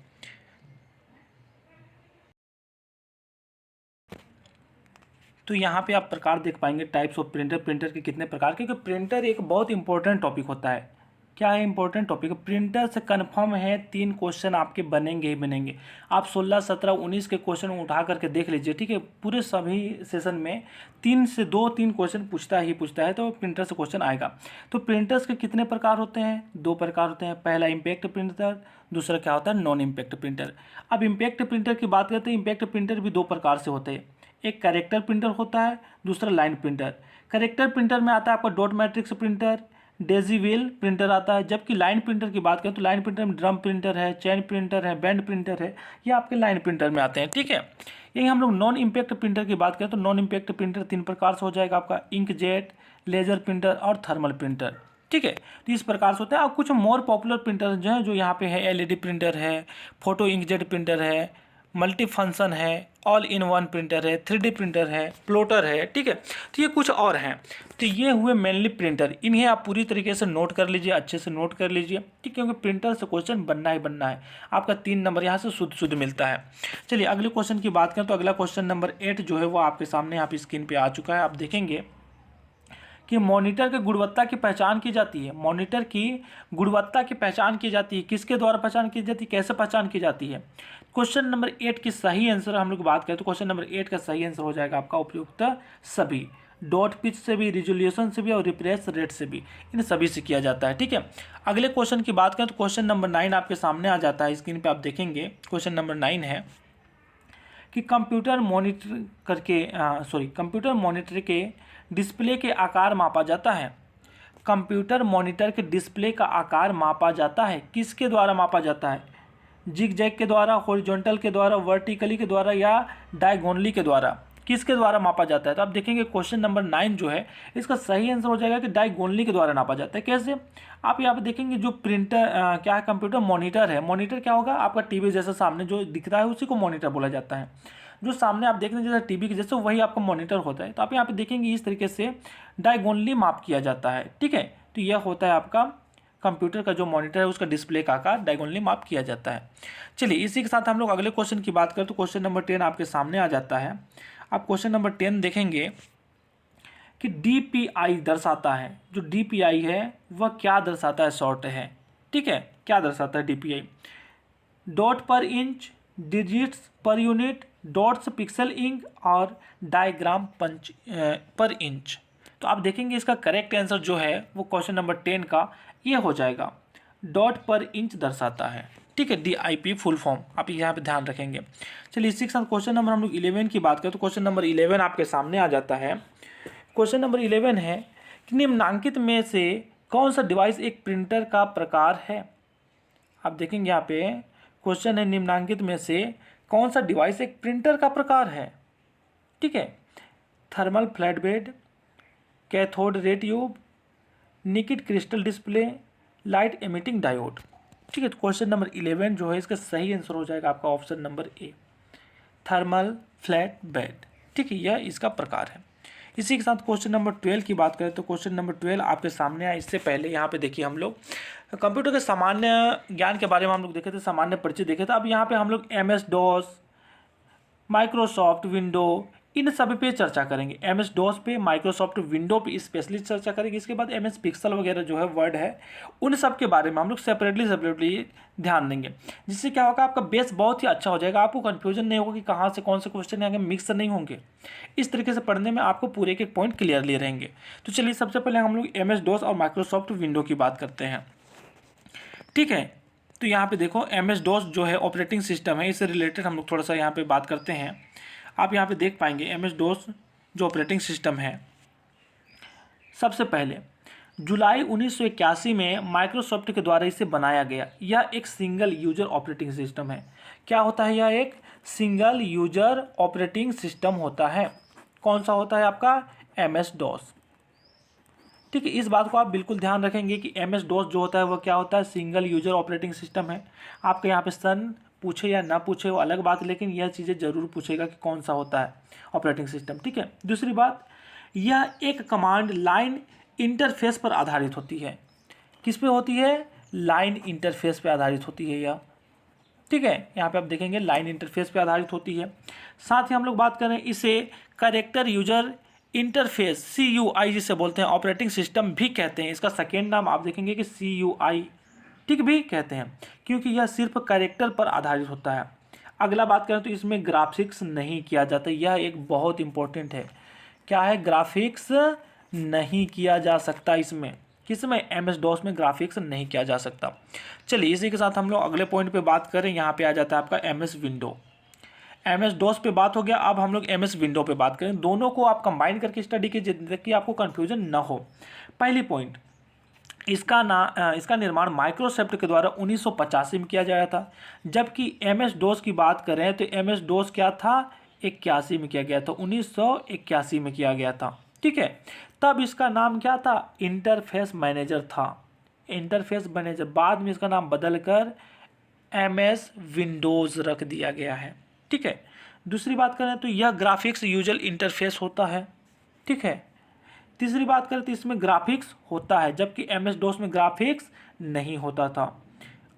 तो यहाँ पे आप प्रकार देख पाएंगे टाइप्स ऑफ प्रिंटर, प्रिंटर के कितने प्रकार, क्योंकि प्रिंटर एक बहुत इंपॉर्टेंट टॉपिक होता है। क्या है इंपॉर्टेंट टॉपिक? प्रिंटर से कन्फर्म है 3 क्वेश्चन आपके बनेंगे ही बनेंगे। आप 16, 17, 19 के क्वेश्चन उठा करके देख लीजिए। ठीक है, पूरे सभी सेशन में 3 से 2-3 क्वेश्चन पूछता है, तो प्रिंटर से क्वेश्चन आएगा। तो प्रिंटर्स के कितने प्रकार होते हैं? 2 प्रकार होते हैं। पहला इम्पैक्ट प्रिंटर, दूसरा क्या होता है, नॉन इम्पैक्ट प्रिंटर। अब इम्पैक्ट प्रिंटर की बात करते हैं, इम्पैक्ट प्रिंटर भी 2 प्रकार से होते हैं। एक कैरेक्टर प्रिंटर होता है, दूसरा लाइन प्रिंटर। कैरेक्टर प्रिंटर में आता है आपका डॉट मैट्रिक्स प्रिंटर, डेजीवेल प्रिंटर आता है। जबकि लाइन प्रिंटर की बात करें तो लाइन प्रिंटर में ड्रम प्रिंटर है, चैन प्रिंटर है, बैंड प्रिंटर है, ये आपके लाइन प्रिंटर में आते हैं। ठीक है, यही हम लोग नॉन इम्पैक्ट प्रिंटर की बात करें तो नॉन इम्पैक्ट प्रिंटर 3 प्रकार से हो जाएगा आपका, इंकजेट, लेजर प्रिंटर और थर्मल प्रिंटर। ठीक है, तो इस प्रकार से होता है। और कुछ मोर पॉपुलर प्रिंटर जो है, जो यहाँ पे है, LED प्रिंटर है, फोटो इंकजेट प्रिंटर है, मल्टी फंक्शन है, ऑल इन वन प्रिंटर है, 3D प्रिंटर है, प्लॉटर है। ठीक है, तो ये कुछ और हैं। तो ये हुए मेनली प्रिंटर, इन्हें आप पूरी तरीके से नोट कर लीजिए, अच्छे से नोट कर लीजिए। ठीक, क्योंकि प्रिंटर से क्वेश्चन बनना ही बनना है। आपका 3 नंबर यहाँ से शुद्ध मिलता है। चलिए अगले क्वेश्चन की बात करें तो अगला क्वेश्चन नंबर 8 जो है वो आपके सामने यहाँ पे स्क्रीन पर आ चुका है। आप देखेंगे कि मॉनिटर की गुणवत्ता की पहचान की जाती है। मॉनिटर की गुणवत्ता की पहचान की जाती है, किसके द्वारा पहचान की जाती है, कैसे पहचान की जाती है? क्वेश्चन नंबर 8 की सही आंसर हम लोग बात करें तो क्वेश्चन नंबर 8 का सही आंसर हो जाएगा आपका उपयुक्त सभी, डॉट पिच से भी, रिजोल्यूशन से भी और रिफ्रेश रेट से भी, इन सभी से किया जाता है। ठीक है, अगले क्वेश्चन की बात करें तो क्वेश्चन नंबर 9 आपके सामने आ जाता है। स्क्रीन पे आप देखेंगे क्वेश्चन नंबर 9 है कि कंप्यूटर मॉनिटर के डिस्प्ले के आकार मापा जाता है। कंप्यूटर मॉनिटर के डिस्प्ले का आकार मापा जाता है, किसके द्वारा मापा जाता है? जिग-जैग के द्वारा, हॉरिजॉन्टल के द्वारा, वर्टिकली के द्वारा या डायगोनली के द्वारा? किसके द्वारा मापा जाता है? तो आप देखेंगे क्वेश्चन नंबर 9 जो है इसका सही आंसर हो जाएगा कि डायगोनली के द्वारा नापा जाता है। कैसे? आप यहाँ पे देखेंगे जो प्रिंटर क्या है, कंप्यूटर मॉनिटर है। मॉनिटर क्या होगा? आपका टीवी जैसा सामने जो दिख रहा है उसी को मॉनिटर बोला जाता है। जो सामने आप देख रहे हैं जैसे टीवी के जैसे, वही आपका मॉनिटर होता है। तो आप यहाँ पे देखेंगे इस तरीके से डायगोनली माप किया जाता है। ठीक है, तो यह होता है आपका कंप्यूटर का जो मॉनिटर है उसका डिस्प्ले का आकार डायगोनली माप किया जाता है। चलिए इसी के साथ हम लोग अगले क्वेश्चन की बात करें तो क्वेश्चन नंबर 10 आपके सामने आ जाता है। आप क्वेश्चन नंबर 10 देखेंगे कि DPI दर्शाता है। जो DPI है वह क्या दर्शाता है? शॉर्ट है। ठीक है, क्या दर्शाता है DPI? Dot per inch, digits per unit, dots pixel ink और डायग्राम पंच पर इंच। तो आप देखेंगे इसका करेक्ट आंसर जो है वो क्वेश्चन नंबर 10 का ये हो जाएगा, डॉट पर इंच दर्शाता है। ठीक है, DIP फुल फॉर्म आप यहाँ पे ध्यान रखेंगे। चलिए इसी के साथ क्वेश्चन नंबर हम लोग 11 की बात करें तो क्वेश्चन नंबर 11 आपके सामने आ जाता है। क्वेश्चन नंबर 11 है कि निम्नलिखित में से कौन सा डिवाइस एक प्रिंटर का प्रकार है? आप देखेंगे यहाँ पे क्वेश्चन है, निम्नलिखित में से कौन सा डिवाइस एक प्रिंटर का प्रकार है? ठीक है, thermal flat bed, cathode ray tube, liquid crystal display, light emitting diode. ठीक है, तो क्वेश्चन नंबर 11 जो है इसका सही आंसर हो जाएगा आपका option number A, thermal flat bed. ठीक है, यह इसका प्रकार है। इसी के साथ क्वेश्चन नंबर 12 की बात करें तो क्वेश्चन नंबर 12 आपके सामने आया। इससे पहले यहाँ पे देखिए हम लोग कंप्यूटर के सामान्य ज्ञान के बारे में हम लोग देखे थे, सामान्य परिचय देखे थे। अब यहाँ पे हम लोग MS DOS, माइक्रोसॉफ्ट विंडो, इन सभी पे चर्चा करेंगे। MS DOS पे, माइक्रोसॉफ्ट विंडो पे स्पेशली चर्चा करेंगे। इसके बाद MS पिक्सल वगैरह जो है वर्ड है उन सब के बारे में हम लोग सेपरेटली ध्यान देंगे, जिससे क्या होगा आपका बेस बहुत ही अच्छा हो जाएगा। आपको कंफ्यूजन नहीं होगा कि कहाँ से कौन से क्वेश्चन आएंगे, मिक्स नहीं होंगे। इस तरीके से पढ़ने में आपको पूरे एक पॉइंट क्लियरली रहेंगे। तो चलिए सबसे पहले हम लोग MS DOS और माइक्रोसॉफ्ट विंडो की बात करते हैं। ठीक है, तो यहाँ पे देखो MS DOS जो है ऑपरेटिंग सिस्टम है, इससे रिलेटेड हम लोग थोड़ा सा यहाँ पे बात करते हैं। आप यहाँ पे देख पाएंगे MS DOS जो ऑपरेटिंग सिस्टम है, सबसे पहले जुलाई 1981 में माइक्रोसॉफ्ट के द्वारा इसे बनाया गया। यह एक सिंगल यूजर ऑपरेटिंग सिस्टम है। क्या होता है? यह एक सिंगल यूजर ऑपरेटिंग सिस्टम होता है। कौन सा होता है आपका? MS DOS। ठीक है, इस बात को आप बिल्कुल ध्यान रखेंगे कि MS DOS जो होता है वह क्या होता है? सिंगल यूजर ऑपरेटिंग सिस्टम है। आपके यहाँ पे सन पूछे या ना पूछे वो अलग बात, लेकिन यह चीज़ें जरूर पूछेगा कि कौन सा होता है ऑपरेटिंग सिस्टम। ठीक है, दूसरी बात, यह एक कमांड लाइन इंटरफेस पर आधारित होती है। किस पे होती है? लाइन इंटरफेस पे आधारित होती है यह। ठीक है, यहाँ पे आप देखेंगे लाइन इंटरफेस पे आधारित होती है। साथ ही हम लोग बात करें इसे कैरेक्टर यूजर इंटरफेस CUI जिसे बोलते हैं, ऑपरेटिंग सिस्टम भी कहते हैं। इसका सेकेंड नाम आप देखेंगे कि CUI ठीक भी कहते हैं, क्योंकि यह सिर्फ कैरेक्टर पर आधारित होता है। अगला बात करें तो इसमें ग्राफिक्स नहीं किया जाता। यह एक बहुत इंपॉर्टेंट है। क्या है? ग्राफिक्स नहीं किया जा सकता इसमें। किसमें? MS DOS में ग्राफिक्स नहीं किया जा सकता। चलिए इसी के साथ हम लोग अगले पॉइंट पे बात करें। यहाँ पे आ जाता है आपका MS विंडो। MS DOS पे बात हो गया, अब हम लोग MS विंडो पे बात करें। दोनों को आप कंबाइन करके स्टडी कीजिए ताकि आपको कन्फ्यूजन ना हो। पहली पॉइंट, इसका निर्माण माइक्रोसॉफ्ट के द्वारा 1985 में किया गया था, जबकि MS DOS की बात करें तो MS DOS क्या था? 81 में किया गया था, 1981 में किया गया था। ठीक है, तब इसका नाम क्या था? इंटरफेस मैनेजर था, इंटरफेस मैनेजर। बाद में इसका नाम बदलकर MS विंडोज़ रख दिया गया है। ठीक है, दूसरी बात करें तो यह ग्राफिक्स यूजर इंटरफेस होता है। ठीक है, तीसरी बात करें तो इसमें ग्राफिक्स होता है, जबकि MS DOS में ग्राफिक्स नहीं होता था।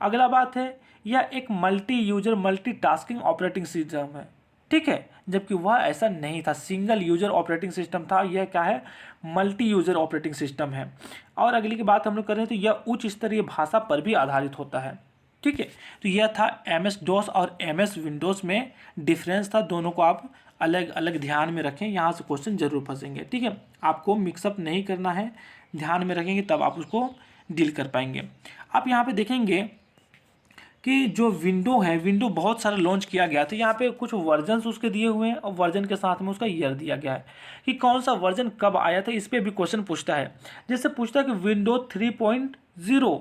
अगला बात है, यह एक multi user multitasking operating system है। ठीक है, जबकि वह ऐसा नहीं था, सिंगल यूजर ऑपरेटिंग सिस्टम था। यह क्या है? मल्टी यूजर ऑपरेटिंग सिस्टम है। और अगली की बात हम लोग करें तो यह उच्च स्तरीय भाषा पर भी आधारित होता है। ठीक है, तो यह था MS DOS और MS विंडोज़ में डिफरेंस था। दोनों को आप अलग अलग ध्यान में रखें, यहाँ से क्वेश्चन जरूर फंसेंगे। ठीक है, आपको मिक्सअप नहीं करना है, ध्यान में रखेंगे तब आप उसको डील कर पाएंगे। आप यहाँ पे देखेंगे कि जो विंडो है, विंडो बहुत सारा लॉन्च किया गया था। यहाँ पे कुछ वर्जन्स उसके दिए हुए हैं और वर्जन के साथ में उसका ईयर दिया गया है कि कौन सा वर्जन कब आया था। इस पर भी क्वेश्चन पूछता है। जैसे पूछता है कि विंडो 3.0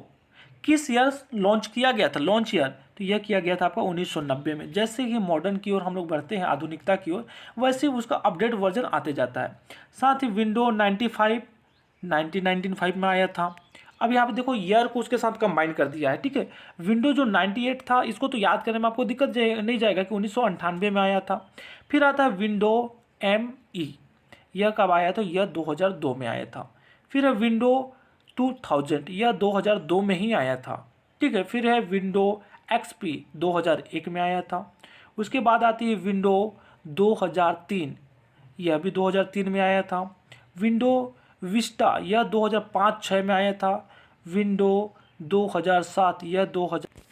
किस ईयर लॉन्च किया गया था, लॉन्च ईयर, तो यह किया गया था आपका 1990 में। जैसे ही मॉडर्न की ओर हम लोग बढ़ते हैं, आधुनिकता की ओर, वैसे ही उसका अपडेट वर्जन आते जाता है। साथ ही विंडो 95 1995 में आया था। अब यहाँ पे देखो ईयर को उसके साथ कंबाइन कर दिया है, ठीक है। विंडो जो 98 था, इसको तो याद करने में आपको दिक्कत नहीं जाएगा कि 1998 में आया था। फिर आता है विंडो ME, यह कब आया था, यह 2002 में आया था। फिर है विंडो 2000, यह 2002 में ही आया था, ठीक है। फिर है विंडो XP 2001 में आया था। उसके बाद आती है विंडो 2003, यह भी 2003 में आया था। विंडो विस्टा, यह 2005-6 में आया था। विंडो 2007, यह 2000।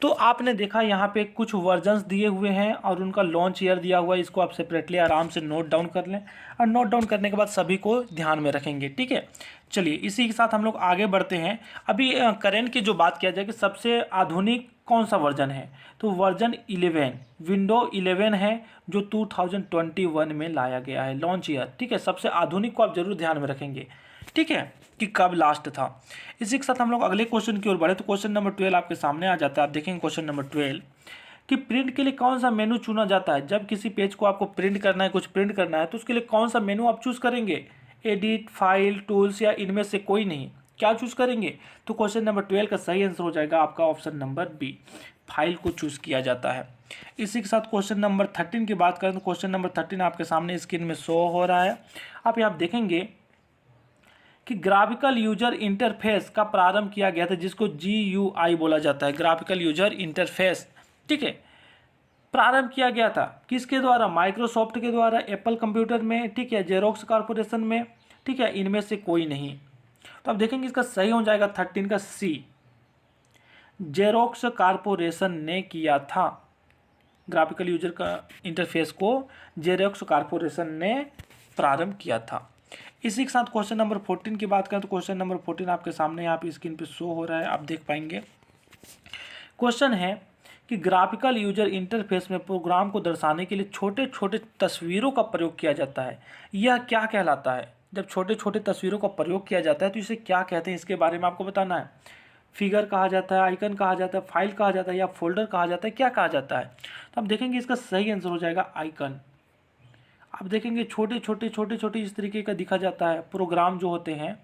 तो आपने देखा यहाँ पे कुछ वर्जन्स दिए हुए हैं और उनका लॉन्च ईयर दिया हुआ है। इसको आप सेपरेटली आराम से नोट डाउन कर लें और नोट डाउन करने के बाद सभी को ध्यान में रखेंगे, ठीक है। चलिए इसी के साथ हम लोग आगे बढ़ते हैं। अभी करंट की जो बात किया जाए कि सबसे आधुनिक कौन सा वर्जन है, तो वर्जन 11 विंडो 11 है जो 2021 में लाया गया है, लॉन्च ईयर, ठीक है। सबसे आधुनिक को आप जरूर ध्यान में रखेंगे, ठीक है, कि कब लास्ट था। इसी के साथ हम लोग अगले क्वेश्चन की ओर बढ़े तो क्वेश्चन नंबर 12 आपके सामने आ जाता है। आप देखेंगे क्वेश्चन नंबर 12 कि प्रिंट के लिए कौन सा मेनू चुना जाता है। जब किसी पेज को आपको प्रिंट करना है, कुछ प्रिंट करना है, तो उसके लिए कौन सा मेनू आप चूज करेंगे, एडिट, फाइल, टूल्स या इनमें से कोई नहीं, क्या चूज करेंगे। तो क्वेश्चन नंबर 12 का सही आंसर हो जाएगा आपका ऑप्शन नंबर बी, फाइल को चूज किया जाता है। इसी के साथ क्वेश्चन नंबर 13 की बात करें तो क्वेश्चन नंबर 13 आपके सामने स्क्रीन में शो हो रहा है। आप यहाँ देखेंगे कि ग्राफिकल यूजर इंटरफेस का प्रारंभ किया गया था, जिसको GUI बोला जाता है, ग्राफिकल यूजर इंटरफेस, ठीक है। प्रारंभ किया गया था किसके द्वारा, माइक्रोसॉफ्ट के द्वारा, एप्पल कंप्यूटर में, ठीक है, जेरोक्स कॉर्पोरेशन में, ठीक है, इनमें से कोई नहीं। तो आप देखेंगे इसका सही हो जाएगा 13 का C, जेरोक्स कॉर्पोरेशन ने किया था। ग्राफिकल यूजर का इंटरफेस को जेरोक्स कॉर्पोरेशन ने प्रारंभ किया था। इसी के साथ क्वेश्चन नंबर 14 की बात करें तो क्वेश्चन नंबर 14 आपके सामने यहाँ पे स्क्रीन पे शो हो रहा है, आप देख पाएंगे। क्वेश्चन है कि ग्राफिकल यूजर इंटरफेस में प्रोग्राम को दर्शाने के लिए छोटे छोटे तस्वीरों का प्रयोग किया जाता है, यह क्या कहलाता है। जब छोटे छोटे तस्वीरों का प्रयोग किया जाता है तो इसे क्या कहते हैं, इसके बारे में आपको बताना है। फिगर कहा जाता है, आइकन कहा जाता है, फाइल कहा जाता है या फोल्डर कहा जाता है, क्या कहा जाता है। तो आप देखेंगे इसका सही आंसर हो जाएगा आइकन। आप देखेंगे छोटे छोटे इस तरीके का दिखा जाता है प्रोग्राम जो होते हैं।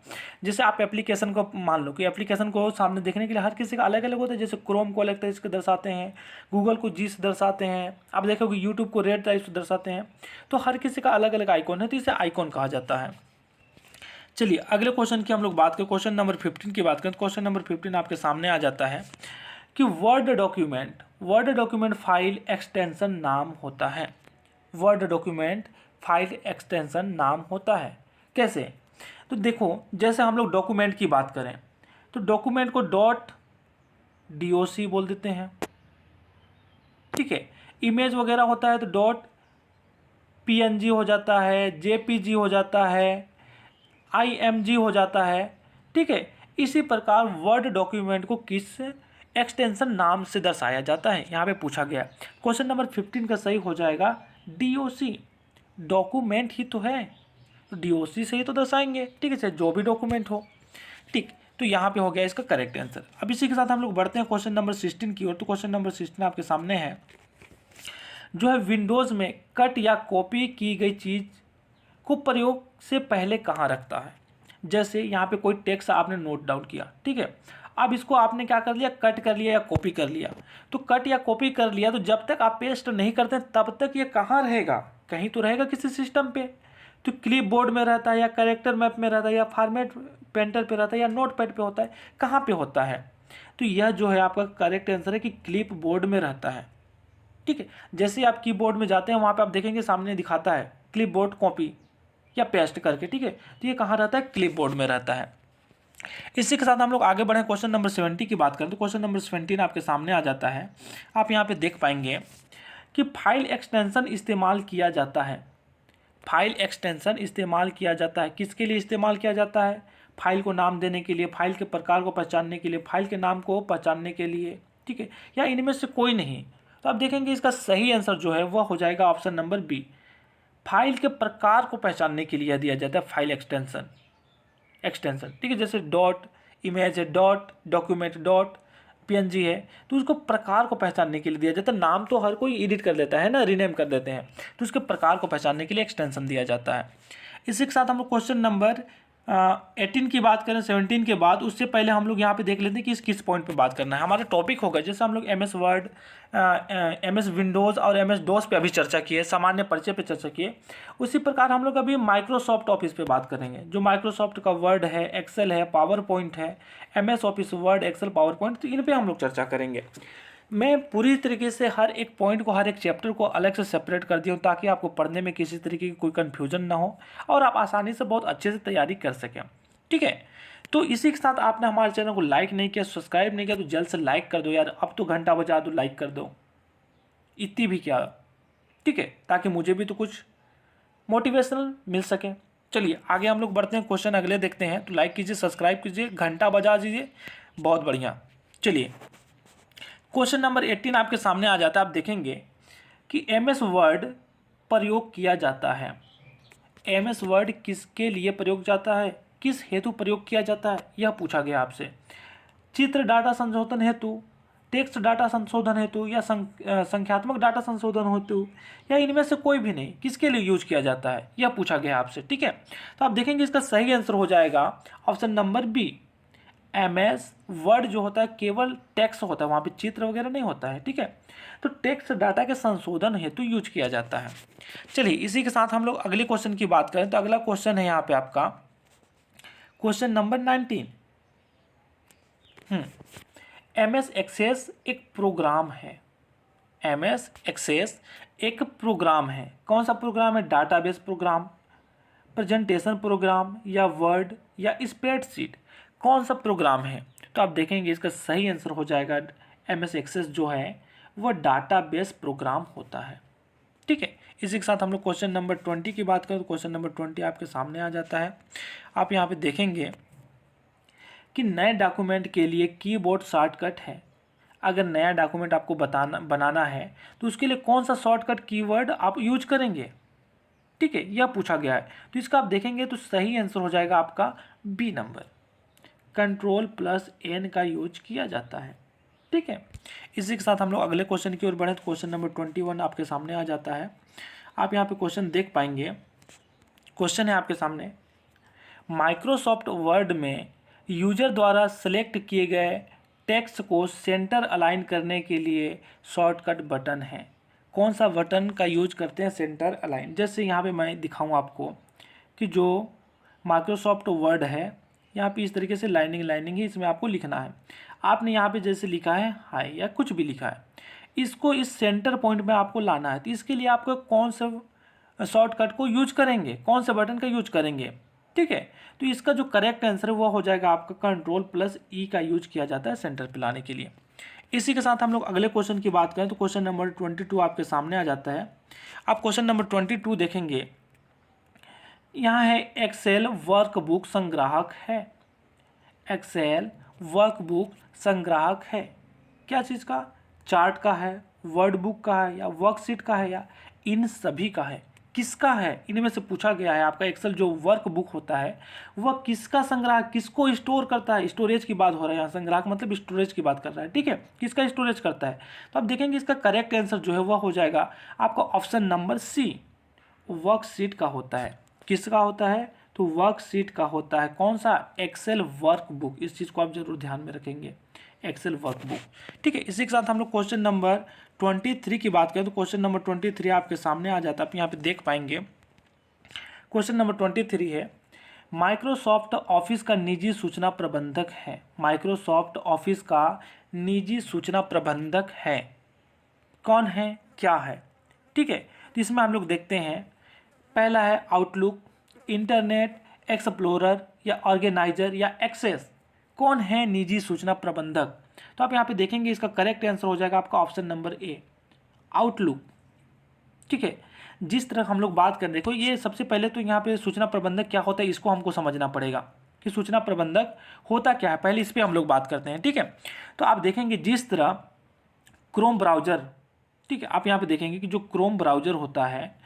जैसे आप एप्लीकेशन को मान लो कि एप्लीकेशन को सामने देखने के लिए हर किसी का अलग अलग होता है। जैसे क्रोम को अलग तरीके से दर्शाते हैं, गूगल को जी से दर्शाते हैं, आप देखोगे यूट्यूब को रेड टाइप से दर्शाते हैं। तो हर किसी का अलग अलग आइकॉन है, तो इसे आइकॉन कहा जाता है। चलिए अगले क्वेश्चन की हम लोग बात करें, क्वेश्चन नंबर 15 की बात करें तो क्वेश्चन नंबर 15 आपके सामने आ जाता है कि वर्ड डॉक्यूमेंट फाइल एक्सटेंशन नाम होता है। वर्ड डॉक्यूमेंट फाइल एक्सटेंशन नाम होता है, कैसे। तो देखो जैसे हम लोग डॉक्यूमेंट की बात करें तो डॉक्यूमेंट को .doc बोल देते हैं, ठीक है। इमेज वगैरह होता है तो .png हो जाता है, jpg हो जाता है, img हो जाता है, ठीक है। इसी प्रकार वर्ड डॉक्यूमेंट को किस एक्सटेंशन नाम से दर्शाया जाता है, यहाँ पे पूछा गया। क्वेश्चन नंबर 15 का सही हो जाएगा DOC, डॉक्यूमेंट ही तो है तो DOC से ही तो दर्शाएंगे, ठीक है, चाहे जो भी डॉक्यूमेंट हो, ठीक। तो यहाँ पे हो गया इसका करेक्ट आंसर। अब इसी के साथ हम लोग बढ़ते हैं क्वेश्चन नंबर 16 की ओर। तो क्वेश्चन नंबर 16 आपके सामने है, जो है विंडोज़ में कट या कॉपी की गई चीज़ को प्रयोग से पहले कहाँ रखता है। जैसे यहाँ पे कोई टेक्स्ट आपने नोट डाउन किया, ठीक है। अब इसको आपने क्या कर लिया, कट कर लिया या कॉपी कर लिया। तो कट या कॉपी कर लिया तो जब तक आप पेस्ट नहीं करते तब तक ये कहाँ रहेगा, कहीं तो रहेगा किसी सिस्टम पे। तो क्लिप बोर्ड में रहता है या कैरेक्टर मैप में रहता है या फॉर्मेट पेंटर पे रहता है या नोट पैड पे होता है, कहाँ पे होता है। तो यह जो है आपका करेक्ट आंसर है कि क्लिप बोर्ड में रहता है, ठीक है। जैसे आप कीबोर्ड में जाते हैं वहाँ पे आप देखेंगे सामने दिखाता है क्लिप बोर्ड कॉपी या पेस्ट करके, ठीक है। तो ये कहाँ रहता है, क्लिप बोर्ड में रहता है। इसी के साथ हम लोग आगे बढ़े, क्वेश्चन नंबर 70 की बात करें तो क्वेश्चन नंबर 17 आपके सामने आ जाता है। आप यहाँ पे देख पाएंगे कि फाइल एक्सटेंशन इस्तेमाल किया जाता है। फाइल एक्सटेंशन इस्तेमाल किया जाता है, किसके लिए इस्तेमाल किया जाता है, फाइल को नाम देने के लिए, फाइल के प्रकार को पहचानने के लिए, फाइल के नाम को पहचानने के लिए, ठीक है, या इनमें से कोई नहीं। तो आप देखेंगे इसका सही आंसर जो है वह हो जाएगा ऑप्शन नंबर बी, फाइल के प्रकार को पहचानने के लिए दिया जाता है फाइल एक्सटेंशन, ठीक है, जैसे डॉट इमेज है, डॉट डॉक्यूमेंट, डॉट पीएनजी है, तो उसको प्रकार को पहचानने के लिए दिया जाता है। नाम तो हर कोई एडिट कर देता है ना, रीनेम कर देते हैं, तो उसके प्रकार को पहचानने के लिए एक्सटेंशन दिया जाता है। इसी के साथ हम लोग क्वेश्चन नंबर 18 की बात करें 17 के बाद, उससे पहले हम लोग यहाँ पे देख लेते हैं कि किस पॉइंट पे बात करना है। हमारा टॉपिक होगा, जैसे हम लोग MS वर्ड, MS विंडोज़ और MS डॉस पे अभी चर्चा किए, सामान्य परिचय पे चर्चा किए, उसी प्रकार हम लोग अभी माइक्रोसॉफ्ट ऑफिस पे बात करेंगे। जो माइक्रोसॉफ्ट का वर्ड है, एक्सेल है, पावर पॉइंट है, MS office word, excel, power point, तो इन पर हम लोग चर्चा करेंगे। मैं पूरी तरीके से हर एक पॉइंट को, हर एक चैप्टर को अलग से सेपरेट कर दिया हूँ, ताकि आपको पढ़ने में किसी तरीके की कोई कन्फ्यूजन ना हो और आप आसानी से बहुत अच्छे से तैयारी कर सकें, ठीक है। तो इसी के साथ आपने हमारे चैनल को लाइक नहीं किया, सब्सक्राइब नहीं किया, तो जल्द से लाइक कर दो यार, अब तो घंटा बजा दो, लाइक कर दो, इतनी भी क्या, ठीक है, ताकि मुझे भी तो कुछ मोटिवेशनल मिल सके। चलिए आगे हम लोग बढ़ते हैं, क्वेश्चन अगले देखते हैं। तो लाइक कीजिए, सब्सक्राइब कीजिए, घंटा बजा दीजिए, बहुत बढ़िया। चलिए क्वेश्चन नंबर 18 आपके सामने आ जाता है। आप देखेंगे कि MS वर्ड प्रयोग किया जाता है। MS वर्ड किसके लिए प्रयोग जाता है, किस हेतु प्रयोग किया जाता है, यह पूछा गया आपसे। चित्र डाटा संशोधन हेतु, टेक्स्ट डाटा संशोधन हेतु, या संख्यात्मक डाटा संशोधन हेतु, या इनमें से कोई भी नहीं, किसके लिए यूज किया जाता है, यह पूछा गया आपसे, ठीक है। तो आप देखेंगे इसका सही आंसर हो जाएगा option number B. MS word जो होता है केवल टेक्स्ट होता है, वहाँ पे चित्र वगैरह नहीं होता है, ठीक है। तो टेक्स्ट डाटा के संशोधन हेतु यूज किया जाता है। चलिए इसी के साथ हम लोग अगले क्वेश्चन की बात करें। तो अगला क्वेश्चन है यहाँ पे आपका क्वेश्चन नंबर 19। MS एक्सेस एक प्रोग्राम है। MS एक्सेस एक प्रोग्राम है। कौन सा प्रोग्राम है, डाटाबेस प्रोग्राम, प्रेजेंटेशन प्रोग्राम, या वर्ड, या स्प्रेडशीट, कौन सा प्रोग्राम है। तो आप देखेंगे इसका सही आंसर हो जाएगा MS एक्सेस जो है वह डाटाबेस प्रोग्राम होता है, ठीक है। इसी के साथ हम लोग क्वेश्चन नंबर 20 की बात करें। तो क्वेश्चन नंबर 20 आपके सामने आ जाता है। आप यहाँ पे देखेंगे कि नए डॉक्यूमेंट के लिए कीबोर्ड शॉर्टकट है। अगर नया डॉक्यूमेंट आपको बनाना है तो उसके लिए कौन सा शॉर्टकट कीवर्ड आप यूज करेंगे, ठीक है, यह पूछा गया है। तो इसका आप देखेंगे तो सही आंसर हो जाएगा आपका बी नंबर, Ctrl+N का यूज किया जाता है, ठीक है। इसी के साथ हम लोग अगले क्वेश्चन की ओर बढ़े। तो क्वेश्चन नंबर 21 आपके सामने आ जाता है। आप यहाँ पे क्वेश्चन देख पाएंगे। क्वेश्चन है आपके सामने, माइक्रोसॉफ्ट वर्ड में यूजर द्वारा सेलेक्ट किए गए टेक्स्ट को सेंटर अलाइन करने के लिए शॉर्टकट बटन है। कौन सा बटन का यूज करते हैं सेंटर अलाइन। जैसे यहाँ पे मैं दिखाऊँ आपको कि जो माइक्रोसॉफ्ट वर्ड है, यहाँ पे इस तरीके से लाइनिंग ही इसमें आपको लिखना है। आपने यहाँ पे जैसे लिखा है हाई या कुछ भी लिखा है, इसको इस सेंटर पॉइंट में आपको लाना है। तो इसके लिए आपको कौन सा शॉर्टकट को यूज करेंगे, कौन से बटन का यूज करेंगे, ठीक है। तो इसका जो करेक्ट आंसर है वो हो जाएगा आपका Ctrl+E का यूज किया जाता है सेंटर पे लाने के लिए। इसी के साथ हम लोग अगले क्वेश्चन की बात करें। तो क्वेश्चन नंबर 22 आपके सामने आ जाता है। आप क्वेश्चन नंबर 22 देखेंगे, यहाँ है एक्सेल वर्कबुक संग्राहक है। एक्सेल वर्कबुक संग्राहक है क्या चीज़ का, चार्ट का है, वर्ड बुक का है, या वर्कशीट का है, या इन सभी का है, किसका है, इनमें से पूछा गया है। आपका एक्सेल जो वर्क बुक होता है वह किसका संग्राहक, किसको स्टोर करता है। स्टोरेज की बात हो रहा है यहाँ, संग्राहक मतलब स्टोरेज की बात कर रहा है, ठीक है, किसका स्टोरेज करता है। तो आप देखेंगे इसका करेक्ट आंसर जो है वह हो जाएगा आपका ऑप्शन नंबर सी, वर्कशीट का होता है। किसका होता है, तो वर्कशीट का होता है। कौन सा, एक्सेल वर्कबुक। इस चीज़ को आप जरूर ध्यान में रखेंगे, एक्सेल वर्कबुक, ठीक है। इसी के साथ हम लोग क्वेश्चन नंबर 23 की बात करें। तो क्वेश्चन नंबर 23 आपके सामने आ जाता है। आप यहाँ पे देख पाएंगे क्वेश्चन नंबर 23 है, माइक्रोसॉफ्ट ऑफिस का निजी सूचना प्रबंधक है। माइक्रोसॉफ्ट ऑफिस का निजी सूचना प्रबंधक है, कौन है, क्या है, ठीक है। तो इसमें हम लोग देखते हैं, पहला है आउटलुक, इंटरनेट एक्सप्लोरर, या ऑर्गेनाइजर, या एक्सेस। कौन है निजी सूचना प्रबंधक। तो आप यहाँ पे देखेंगे इसका करेक्ट आंसर हो जाएगा आपका ऑप्शन नंबर ए, आउटलुक, ठीक है। जिस तरह हम लोग बात कर, देखो ये सबसे पहले तो यहाँ पे सूचना प्रबंधक क्या होता है इसको हमको समझना पड़ेगा। कि सूचना प्रबंधक होता क्या है, पहले इस पर हम लोग बात करते हैं। ठीक है, तो आप देखेंगे जिस तरह क्रोम ब्राउज़र, ठीक है, आप यहाँ पे देखेंगे कि जो क्रोम ब्राउज़र होता है,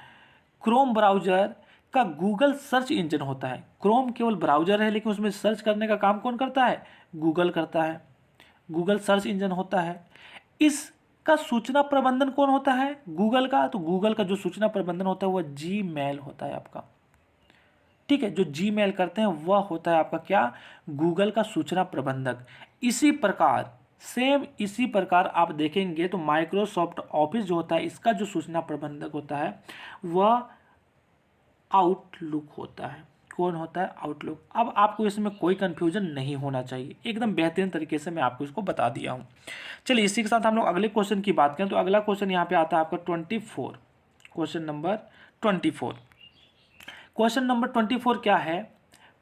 क्रोम ब्राउज़र का गूगल सर्च इंजन होता है। क्रोम केवल ब्राउज़र है, लेकिन उसमें सर्च करने का काम कौन करता है? गूगल करता है। गूगल सर्च इंजन होता है। इसका सूचना प्रबंधन कौन होता है? गूगल का। तो गूगल का जो सूचना प्रबंधन होता है वह जीमेल होता है आपका। ठीक है, जो जीमेल करते हैं वह होता है आपका क्या? गूगल का सूचना प्रबंधक। इसी प्रकार सेम इसी प्रकार आप देखेंगे तो माइक्रोसॉफ्ट ऑफिस जो होता है, इसका जो सूचना प्रबंधक होता है वह आउटलुक होता है। कौन होता है? आउटलुक। अब आपको इसमें कोई कंफ्यूजन नहीं होना चाहिए, एकदम बेहतरीन तरीके से मैं आपको इसको बता दिया हूँ। चलिए इसी के साथ हम लोग अगले क्वेश्चन की बात करें तो अगला क्वेश्चन यहाँ पे आता है आपका 24, क्वेश्चन नंबर 24। क्वेश्चन नंबर 24 क्या है?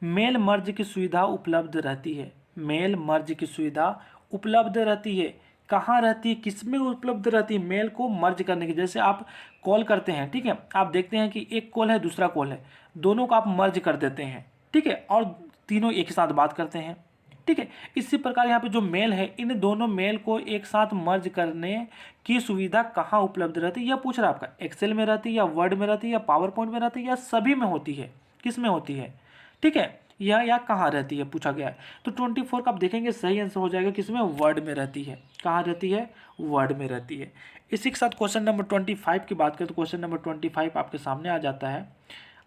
मेल मर्ज की सुविधा उपलब्ध रहती है। मेल मर्ज की सुविधा उपलब्ध रहती है। कहाँ रहती है, किसमें उपलब्ध रहती है? मेल को मर्ज करने की। जैसे आप कॉल करते हैं, ठीक है, आप देखते हैं कि एक कॉल है दूसरा कॉल है, दोनों को आप मर्ज कर देते हैं, ठीक है, और तीनों एक साथ बात करते हैं। ठीक है, इसी प्रकार यहाँ पे जो मेल है, इन दोनों मेल को एक साथ मर्ज करने की सुविधा कहाँ उपलब्ध रहती है? यह पूछ रहा है आपका। एक्सेल में रहती है, या वर्ड में रहती है, या पावर पॉइंट में रहती है, या सभी में होती है? किस में होती है? ठीक है, या कहाँ रहती है पूछा गया है। तो 24 का आप देखेंगे सही आंसर हो जाएगा किसमें? वर्ड में रहती है। कहाँ रहती है? वर्ड में रहती है। इसी के साथ क्वेश्चन नंबर 25 की बात करें तो क्वेश्चन नंबर 25 आपके सामने आ जाता है।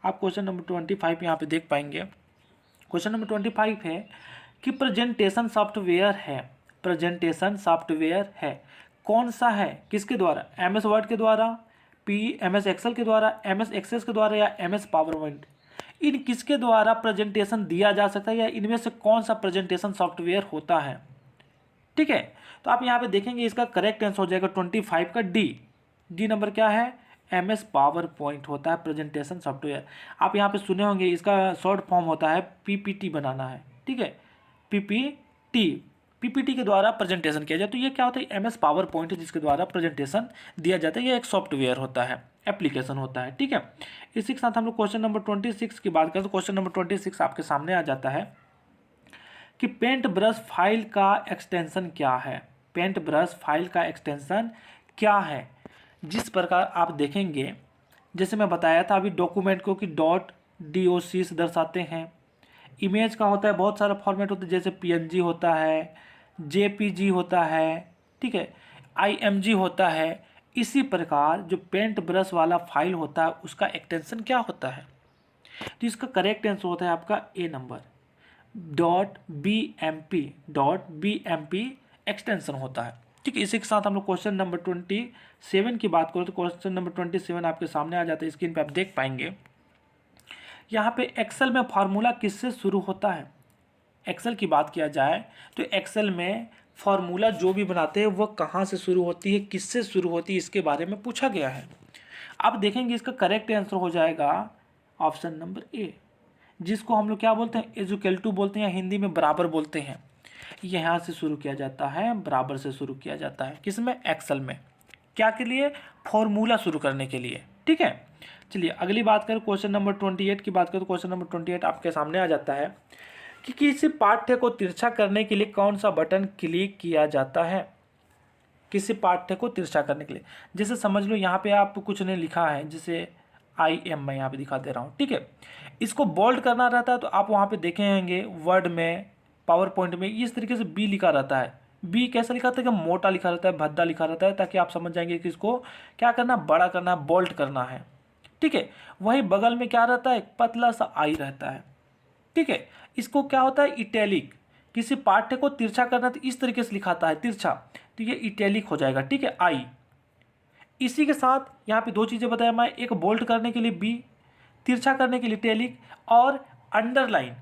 आप क्वेश्चन नंबर 25 यहाँ पे देख पाएंगे। क्वेश्चन नंबर 25 है कि प्रेजेंटेशन सॉफ्टवेयर है। प्रेजेंटेशन सॉफ्टवेयर है कौन सा है? किसके द्वारा? MS वर्ड के द्वारा, MS एक्सेल के द्वारा, MS एक्सेस के द्वारा, या MS पावर पॉइंट? इन किसके द्वारा प्रेजेंटेशन दिया जा सकता है, या इनमें से कौन सा प्रेजेंटेशन सॉफ्टवेयर होता है? ठीक है, तो आप यहाँ पे देखेंगे इसका करेक्ट आंसर हो जाएगा 25 का डी नंबर क्या है? MS पावर पॉइंट होता है प्रेजेंटेशन सॉफ्टवेयर। आप यहाँ पे सुने होंगे इसका शॉर्ट फॉर्म होता है PPT बनाना है। ठीक है, PPT के द्वारा प्रेजेंटेशन किया जाए तो ये क्या होता है? MS पावर पॉइंट जिसके द्वारा प्रेजेंटेशन दिया जाता है। ये एक सॉफ्टवेयर होता है, एप्लीकेशन होता है। ठीक है, इसी के साथ हम लोग क्वेश्चन नंबर 26 की बात करें तो क्वेश्चन नंबर 26 आपके सामने आ जाता है कि पेंट ब्रश फाइल का एक्सटेंशन क्या है? पेंट ब्रश फाइल का एक्सटेंशन क्या है? जिस प्रकार आप देखेंगे, जैसे मैं बताया था अभी डॉक्यूमेंट को कि .doc से दर्शाते हैं। इमेज का होता है बहुत सारा फॉर्मेट होता है, जैसे PNG होता है, JPG होता है, ठीक है, IMG होता है। इसी प्रकार जो पेंट ब्रश वाला फाइल होता है उसका एक्सटेंशन क्या होता है? तो इसका करेक्ट आंसर होता है आपका A नंबर, .bmp एक्सटेंशन होता है। ठीक है, इसी के साथ हम लोग क्वेश्चन नंबर 27 की बात करें तो क्वेश्चन नंबर 27 आपके सामने आ जाता है। स्क्रीन पे आप देख पाएंगे यहाँ पे एक्सेल में फार्मूला किससे शुरू होता है? एक्सेल की बात किया जाए तो एक्सेल में फार्मूला जो भी बनाते हैं वह कहाँ से शुरू होती है, किससे शुरू होती है, इसके बारे में पूछा गया है। आप देखेंगे इसका करेक्ट आंसर हो जाएगा ऑप्शन नंबर A, जिसको हम लोग क्या बोलते हैं? इक्वल टू बोलते हैं, या हिंदी में बराबर बोलते हैं। यहाँ से शुरू किया जाता है, बराबर से शुरू किया जाता है। किसमें? एक्सेल में। क्या के लिए? फॉर्मूला शुरू करने के लिए। ठीक है, चलिए अगली बात करें क्वेश्चन नंबर 28 की बात करें तो क्वेश्चन नंबर 28 आपके सामने आ जाता है कि किसी पाठ्य को तिरछा करने के लिए कौन सा बटन क्लिक किया जाता है? किसी पाठ्य को तिरछा करने के लिए, जैसे समझ लो यहाँ पे आप कुछ ने लिखा है, जैसे IM मैं यहाँ पे दिखा दे रहा हूँ। ठीक है, इसको बोल्ड करना रहता है तो आप वहाँ पे देखेंगे वर्ड में, पावर पॉइंट में इस तरीके से B लिखा रहता है। B कैसा लिखा रहता है कि मोटा लिखा रहता है, भद्दा लिखा रहता है, ताकि आप समझ जाएंगे कि इसको क्या करना, बड़ा करना है, बोल्ड करना है। ठीक है, वही बगल में क्या रहता है? एक पतला सा I रहता है। ठीक है, इसको क्या होता है? इटैलिक। किसी पाठ्य को तिरछा करना तो इस तरीके से लिखाता है तिरछा, तो ये इटैलिक हो जाएगा। ठीक है, I। इसी के साथ यहाँ पे दो चीज़ें बताया मैं, एक बोल्ड करने के लिए B, तिरछा करने के लिए इटैलिक, और अंडरलाइन।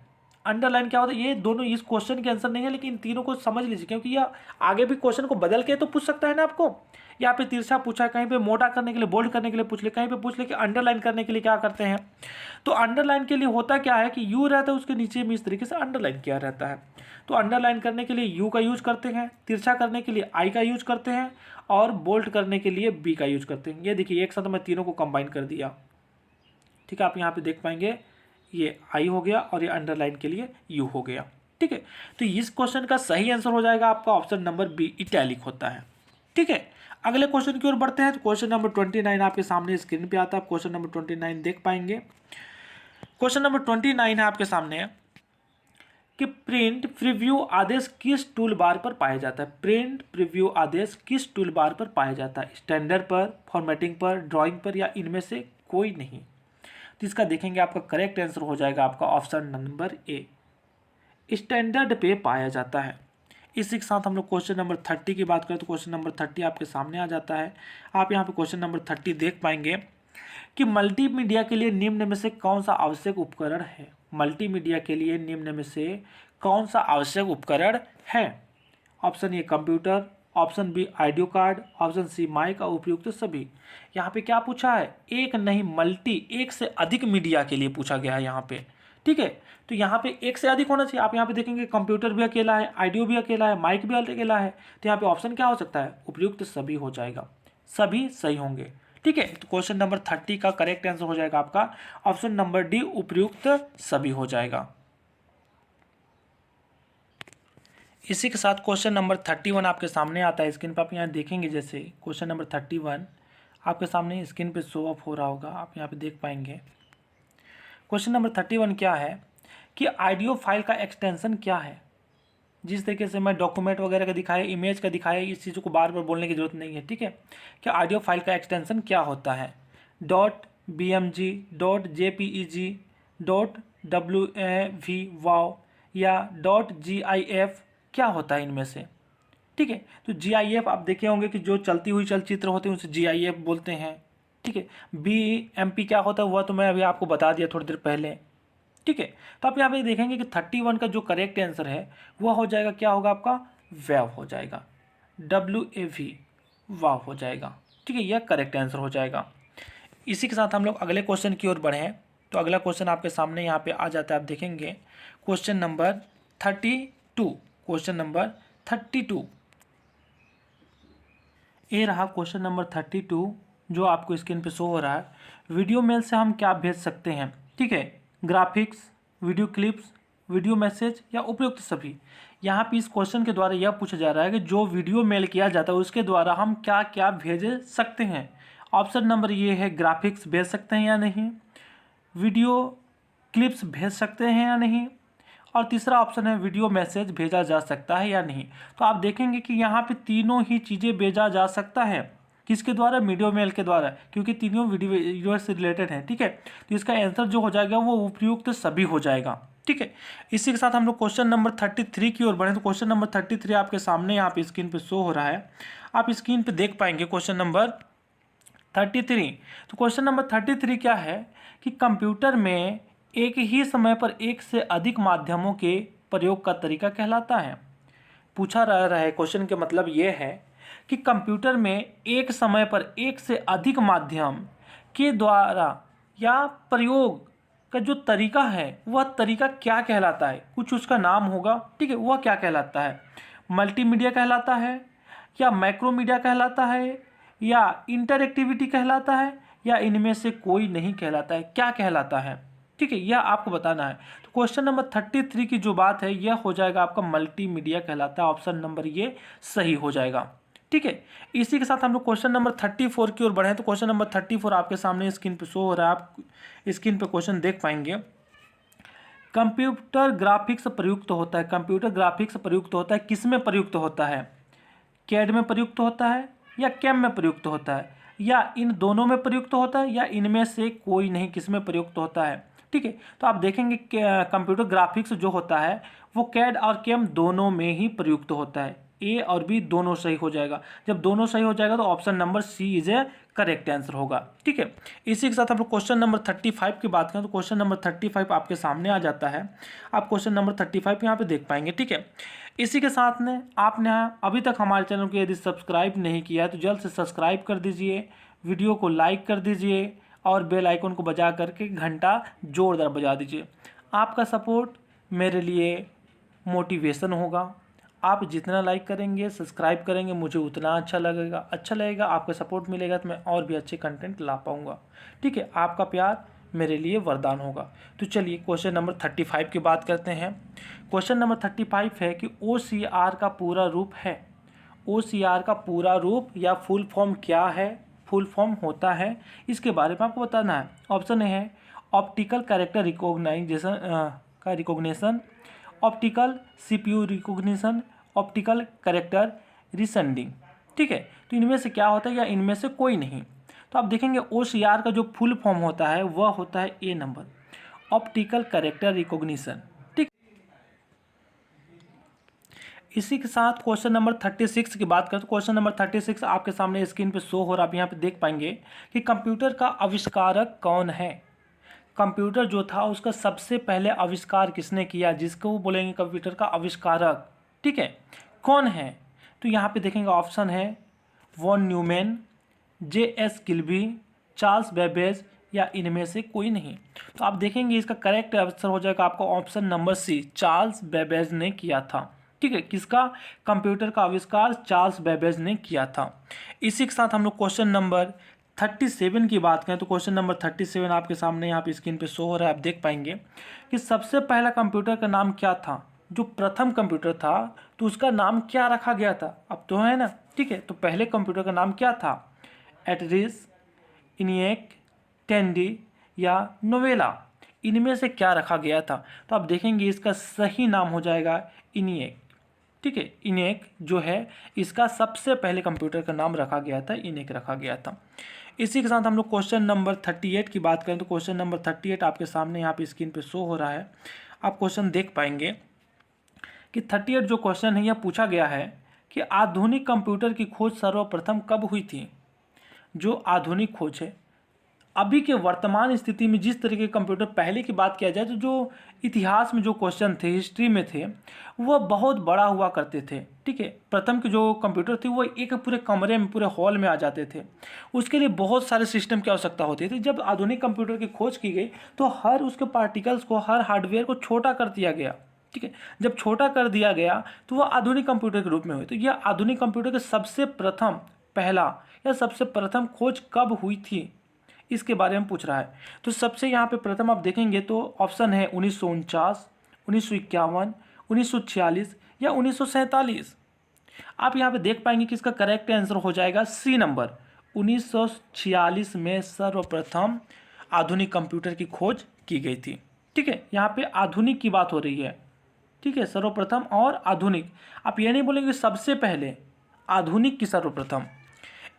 अंडरलाइन क्या होता है? ये दोनों इस क्वेश्चन के आंसर नहीं है, लेकिन इन तीनों को समझ लीजिए, क्योंकि यह आगे भी क्वेश्चन को बदल के तो पूछ सकता है ना आपको। यहाँ पे तिरछा पूछा है, कहीं पे मोटा करने के लिए, बोल्ड करने के लिए पूछ ले, कहीं पे पूछ ले कि अंडरलाइन करने के लिए क्या करते हैं। तो अंडरलाइन के लिए होता क्या है कि यू रहता है, उसके नीचे में इस तरीके से अंडरलाइन किया रहता है। तो अंडरलाइन करने के लिए यू का यूज करते हैं, तिरछा करने के लिए आई का यूज करते हैं, और बोल्ड करने के लिए बी का यूज करते हैं। ये देखिए एक साथ मैं तीनों को कंबाइन कर दिया। ठीक है, आप यहाँ पे देख पाएंगे ये आई हो गया और ये अंडरलाइन के लिए यू हो गया। ठीक है, तो इस क्वेश्चन का सही आंसर हो जाएगा आपका ऑप्शन नंबर बी, इटैलिक होता है। ठीक है, अगले क्वेश्चन की ओर बढ़ते हैं। तो क्वेश्चन नंबर 29 आपके सामने स्क्रीन पे आता है। क्वेश्चन नंबर 29 देख पाएंगे। क्वेश्चन नंबर 29 है आपके सामने कि प्रिंट प्रीव्यू आदेश किस टूल बार पर पाया जाता है। प्रिंट प्रीव्यू आदेश किस टूल बार पर पाया जाता है, स्टैंडर्ड पर, फॉर्मेटिंग पर, ड्राइंग पर, या इनमें से कोई नहीं। तो इसका देखेंगे आपका करेक्ट आंसर हो जाएगा आपका ऑप्शन नंबर ए, स्टैंडर्ड पे पाया जाता है। इसी के साथ हम लोग क्वेश्चन नंबर 30 की बात करें तो क्वेश्चन नंबर 30 आपके सामने आ जाता है। आप यहाँ पे क्वेश्चन नंबर 30 देख पाएंगे कि मल्टीमीडिया के लिए निम्न में से कौन सा आवश्यक उपकरण है। मल्टीमीडिया के लिए निम्न में से कौन सा आवश्यक उपकरण है। Option A computer, option B audio card, option C mic और उपयुक्त सभी। यहाँ पे क्या पूछा है, एक नहीं मल्टी, एक से अधिक मीडिया के लिए पूछा गया है यहाँ पे। ठीक है, तो यहाँ पे एक से अधिक होना चाहिए। आप यहाँ पे देखेंगे कंप्यूटर भी अकेला है, ऑडियो भी अकेला है, माइक भी अकेला है, तो यहाँ पे ऑप्शन क्या हो सकता है, उपयुक्त सभी हो जाएगा। सभी सही होंगे। ठीक है, तो क्वेश्चन नंबर 30 का करेक्ट आंसर हो जाएगा आपका ऑप्शन नंबर डी, उपयुक्त सभी हो जाएगा। इसी के साथ क्वेश्चन नंबर 31 आपके सामने आता है। स्क्रीन पर आप यहाँ देखेंगे, जैसे क्वेश्चन नंबर 31 आपके सामने स्क्रीन पे शो ऑफ हो रहा होगा, आप यहाँ पे देख पाएंगे। क्वेश्चन नंबर 31 क्या है कि ऑडियो फाइल का एक्सटेंशन क्या है। जिस तरीके से मैं डॉक्यूमेंट वगैरह का दिखाया, इमेज का दिखाया, इस चीज़ को बार बार बोलने की जरूरत नहीं है। ठीक है, कि ऑडियो फाइल का एक्सटेंशन क्या होता है, .bmg, .jpeg, .wav, वाव या .gif, क्या होता है इनमें से। ठीक है, तो GIF आप देखे होंगे कि जो चलती हुई चलचित्र होते हैं उसे GIF बोलते हैं। ठीक है, BMP क्या होता है वह तो मैं अभी आपको बता दिया थोड़ी देर पहले। ठीक है, तो आप यहाँ पे देखेंगे कि 31 का जो करेक्ट आंसर है वह हो जाएगा, क्या होगा आपका, वैव हो जाएगा, WAV, वाव हो जाएगा। ठीक है, यह करेक्ट आंसर हो जाएगा। इसी के साथ हम लोग अगले क्वेश्चन की ओर बढ़ें। तो अगला क्वेश्चन आपके सामने यहाँ पे आ जाता है। आप देखेंगे क्वेश्चन नंबर 32। क्वेश्चन नंबर 32 ये रहा क्वेश्चन नंबर 32 जो आपको स्क्रीन पे शो हो रहा है। वीडियो मेल से हम क्या भेज सकते हैं। ठीक है, graphics, video clips, video message या उपयुक्त सभी। यहाँ पे इस क्वेश्चन के द्वारा यह पूछा जा रहा है कि जो वीडियो मेल किया जाता है उसके द्वारा हम क्या क्या भेज सकते हैं। ऑप्शन नंबर ये है, ग्राफिक्स भेज सकते हैं या नहीं, वीडियो क्लिप्स भेज सकते हैं या नहीं, और तीसरा ऑप्शन है वीडियो मैसेज भेजा जा सकता है या नहीं। तो आप देखेंगे कि यहाँ पे तीनों ही चीज़ें भेजा जा सकता है। किसके द्वारा, वीडियो मेल के द्वारा, क्योंकि तीनों वीडियो से रिलेटेड हैं। ठीक है, तो इसका आंसर जो हो जाएगा वो उपयुक्त सभी हो जाएगा। ठीक है, इसी के साथ हम लोग क्वेश्चन नंबर 33 की ओर बढ़ें। तो क्वेश्चन नंबर 33 आपके सामने यहाँ पे स्क्रीन पे शो हो रहा है, आप स्क्रीन पे देख पाएंगे क्वेश्चन नंबर 33। तो क्वेश्चन नंबर 33 क्या है कि कंप्यूटर में एक ही समय पर एक से अधिक माध्यमों के प्रयोग का तरीका कहलाता है। पूछा रहा है क्वेश्चन के मतलब ये है कि कंप्यूटर में एक समय पर एक से अधिक माध्यम के द्वारा या प्रयोग का जो तरीका है वह तरीका क्या कहलाता है, कुछ उसका नाम होगा। ठीक है, वह क्या कहलाता है, मल्टीमीडिया कहलाता है, या मैक्रोमीडिया कहलाता है, या इंटरएक्टिविटी कहलाता है, या इनमें से कोई नहीं कहलाता है, क्या कहलाता है। ठीक है, यह आपको बताना है। तो क्वेश्चन नंबर 33 की जो बात है यह हो जाएगा आपका मल्टीमीडिया कहलाता है। ऑप्शन नंबर ये सही हो जाएगा। ठीक है, इसी के साथ हम लोग क्वेश्चन नंबर 34 की ओर बढ़े। तो क्वेश्चन नंबर 34 आपके सामने स्क्रीन पे शो हो रहा है, आप स्क्रीन पे क्वेश्चन देख पाएंगे। कंप्यूटर ग्राफिक्स प्रयुक्त होता है, कंप्यूटर ग्राफिक्स प्रयुक्त होता है, किस में प्रयुक्त होता है, कैड में प्रयुक्त होता है या कैम में प्रयुक्त होता है, या इन दोनों में प्रयुक्त होता है, या इनमें से कोई नहीं, किस में प्रयुक्त होता है। ठीक है, तो आप देखेंगे कंप्यूटर ग्राफिक्स जो होता है वो कैड और कैम दोनों में ही प्रयुक्त होता है। ए और बी दोनों सही हो जाएगा। जब दोनों सही हो जाएगा तो option number C is a correct answer होगा। ठीक है, इसी के साथ हम लोग क्वेश्चन नंबर 35 की बात करें। तो क्वेश्चन नंबर 35 आपके सामने आ जाता है, आप क्वेश्चन नंबर 35 यहाँ पे देख पाएंगे। ठीक है, इसी के साथ में आपने अभी तक हमारे चैनल को यदि सब्सक्राइब नहीं किया है तो जल्द से सब्सक्राइब कर दीजिए, वीडियो को लाइक कर दीजिए और बेल आइकन को बजा करके घंटा जोरदार बजा दीजिए। आपका सपोर्ट मेरे लिए मोटिवेशन होगा। आप जितना लाइक करेंगे, सब्सक्राइब करेंगे, मुझे उतना अच्छा लगेगा। आपका सपोर्ट मिलेगा तो मैं और भी अच्छे कंटेंट ला पाऊँगा। ठीक है, आपका प्यार मेरे लिए वरदान होगा। तो चलिए क्वेश्चन नंबर 35 की बात करते हैं। क्वेश्चन नंबर 35 है कि OCR का पूरा रूप है। OCR का पूरा रूप या फुल फॉर्म क्या है, फुल फॉर्म होता है, इसके बारे में आपको बताना है। ऑप्शन ए है ऑप्टिकल कैरेक्टर रिकॉग्नाइजेशन का recognition, optical CPU recognition, optical character resending. ठीक है, तो इनमें से क्या होता है या इनमें से कोई नहीं। तो आप देखेंगे OCR का जो फुल फॉर्म होता है वह होता है ए नंबर, ऑप्टिकल कैरेक्टर रिकॉग्निशन। ठीक, इसी के साथ क्वेश्चन नंबर 36 की बात करें तो क्वेश्चन नंबर 36 आपके सामने स्क्रीन पे शो हो रहा है। आप यहाँ पे देख पाएंगे कि कंप्यूटर का आविष्कारक कौन है। कंप्यूटर जो था उसका सबसे पहले आविष्कार किसने किया, जिसको वो बोलेंगे कंप्यूटर का आविष्कारक। ठीक है, कौन है, तो यहाँ पे देखेंगे ऑप्शन है von Neumann, JS Kilby, Charles Babbage या इनमें से कोई नहीं। तो आप देखेंगे इसका करेक्ट आंसर हो जाएगा आपका option number C, Charles Babbage ने किया था। ठीक है, किसका, कंप्यूटर का आविष्कार चार्ल्स बेबेज ने किया था। इसी के साथ हम लोग क्वेश्चन नंबर 37 की बात करें तो क्वेश्चन नंबर 37 आपके सामने यहाँ पे स्क्रीन पे शो हो रहा है। आप देख पाएंगे कि सबसे पहला कंप्यूटर का नाम क्या था, जो प्रथम कंप्यूटर था तो उसका नाम क्या रखा गया था। अब तो है ना, ठीक है, तो पहले कंप्यूटर का नाम क्या था, एटरिस, इनिएक, टेंडी या नोवेला, इनमें से क्या रखा गया था। तो आप देखेंगे इसका सही नाम हो जाएगा इनिएक। ठीक है, इनिएक जो है इसका सबसे पहले कंप्यूटर का नाम रखा गया था, इनिएक रखा गया था। इसी के साथ हम लोग क्वेश्चन नंबर 38 की बात करें तो क्वेश्चन नंबर 38 आपके सामने यहाँ पे स्क्रीन पे शो हो रहा है। आप क्वेश्चन देख पाएंगे कि 38 जो क्वेश्चन है यह पूछा गया है कि आधुनिक कंप्यूटर की खोज सर्वप्रथम कब हुई थी। जो आधुनिक खोज है अभी के वर्तमान स्थिति में, जिस तरह के कंप्यूटर पहले की बात किया जाए तो जो इतिहास में जो क्वेश्चन थे, हिस्ट्री में थे, वह बहुत बड़ा हुआ करते थे। ठीक है, प्रथम के जो कंप्यूटर थे वो एक पूरे कमरे में, पूरे हॉल में आ जाते थे। उसके लिए बहुत सारे सिस्टम की आवश्यकता होती थी। जब आधुनिक कंप्यूटर की खोज की गई तो हर उसके पार्टिकल्स को, हर हार्डवेयर को छोटा कर दिया गया। ठीक है, जब छोटा कर दिया गया तो वह आधुनिक कंप्यूटर के रूप में हुए। तो यह आधुनिक कंप्यूटर के सबसे प्रथम, पहला या सबसे प्रथम खोज कब हुई थी, इसके बारे में पूछ रहा है। तो सबसे यहाँ पे प्रथम आप देखेंगे तो ऑप्शन है 1949, 1951, 1946 या 1947। आप यहाँ पे देख पाएंगे कि इसका करेक्ट आंसर हो जाएगा सी नंबर, 1946 में सर्वप्रथम आधुनिक कंप्यूटर की खोज की गई थी। ठीक है, यहाँ पे आधुनिक की बात हो रही है। ठीक है, सर्वप्रथम और आधुनिक, आप ये नहीं बोलेंगे सबसे पहले, आधुनिक की सर्वप्रथम।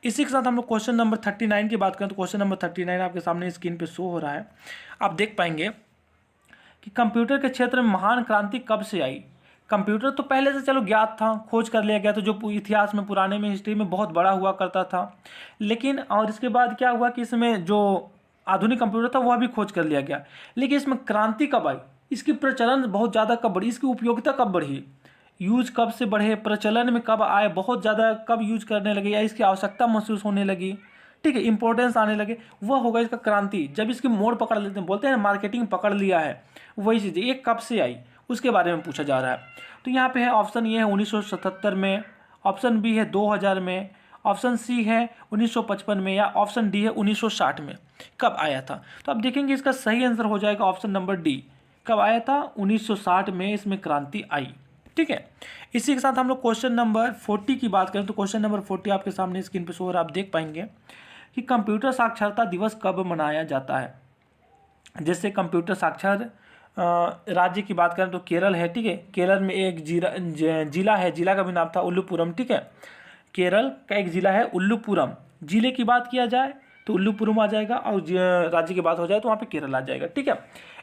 इसी के साथ हम लोग क्वेश्चन नंबर 39 की बात करें तो क्वेश्चन नंबर 39 आपके सामने स्क्रीन पे शो हो रहा है। आप देख पाएंगे कि कंप्यूटर के क्षेत्र में महान क्रांति कब से आई। कंप्यूटर तो पहले से चलो ज्ञात था, खोज कर लिया गया, तो जो इतिहास में, पुराने में, हिस्ट्री में बहुत बड़ा हुआ करता था। लेकिन और इसके बाद क्या हुआ कि इसमें जो आधुनिक कंप्यूटर था वह भी खोज कर लिया गया। लेकिन इसमें क्रांति कब आई, इसकी प्रचलन बहुत ज़्यादा कब बढ़ी, इसकी उपयोगिता कब बढ़ी, यूज कब से बढ़े, प्रचलन में कब आए, बहुत ज़्यादा कब यूज करने लगे या इसकी आवश्यकता महसूस होने लगी। ठीक है, इंपॉर्टेंस आने लगे, वह होगा इसका क्रांति, जब इसकी मोड़ पकड़ लेते हैं, बोलते हैं ना मार्केटिंग पकड़ लिया है, वही चीज़ ये कब से आई उसके बारे में पूछा जा रहा है। तो यहाँ पे है ऑप्शन ए है 1977 में, ऑप्शन बी है 2000 में, ऑप्शन सी है 1955 में या ऑप्शन डी है 1960 में। कब आया था, तो अब देखेंगे इसका सही आंसर हो जाएगा ऑप्शन नंबर डी, कब आया था, 1960 में इसमें क्रांति आई। ठीक है, इसी के साथ हम लोग क्वेश्चन नंबर 40 की बात करें तो क्वेश्चन नंबर 40 आपके सामने स्क्रीन पर शो हो रहा है। आप देख पाएंगे कि कंप्यूटर साक्षरता दिवस कब मनाया जाता है। जैसे कंप्यूटर साक्षर राज्य की बात करें तो केरल है। ठीक है, केरल में एक जिला है, जिला का भी नाम था उल्लूपुरम। ठीक है, केरल का एक जिला है उल्लूपुरम। जिले की बात किया जाए तो उल्लूपुरम आ जाएगा और राज्य की बात हो जाए तो वहाँ पे केरल आ जाएगा। ठीक है,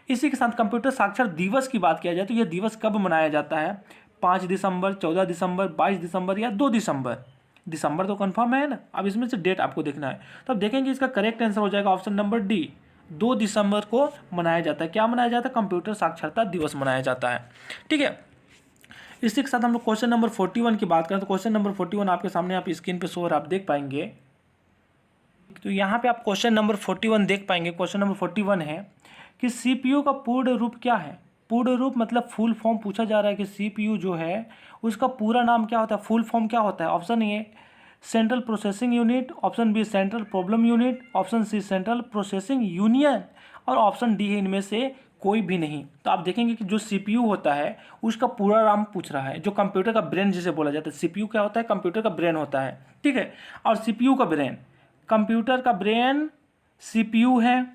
इसी के साथ कंप्यूटर साक्षर दिवस की बात किया जाए तो यह दिवस कब मनाया जाता है, 5 दिसंबर, 14 दिसंबर, 22 दिसंबर या 2 दिसंबर। दिसंबर तो कंफर्म है ना, अब इसमें से डेट आपको देखना है। तो अब देखेंगे इसका करेक्ट आंसर हो जाएगा ऑप्शन नंबर डी, 2 दिसंबर को मनाया जाता है। क्या मनाया जाता है, कंप्यूटर साक्षरता दिवस मनाया जाता है। ठीक है, इसी के साथ हम लोग क्वेश्चन नंबर 41 की बात करें तो क्वेश्चन नंबर 41 आपके सामने आप स्क्रीन पे शो आप देख पाएंगे। तो यहाँ पे आप क्वेश्चन नंबर 41 देख पाएंगे। क्वेश्चन नंबर 41 है कि CPU का पूर्ण रूप क्या है। पूर्ण रूप मतलब फुल फॉर्म पूछा जा रहा है कि CPU जो है उसका पूरा नाम क्या होता है, फुल फॉर्म क्या होता है। Option A central processing unit, option B central problem unit, option C central processing union और ऑप्शन डी है इनमें से कोई भी नहीं। तो आप देखेंगे कि जो सीपीयू होता है उसका पूरा नाम पूछ रहा है, जो कंप्यूटर का ब्रेन जिसे बोला जाता है। सीपीयू क्या होता है? कंप्यूटर का ब्रेन होता है, ठीक है। और सीपीयू का ब्रेन, कंप्यूटर का ब्रेन सीपीयू है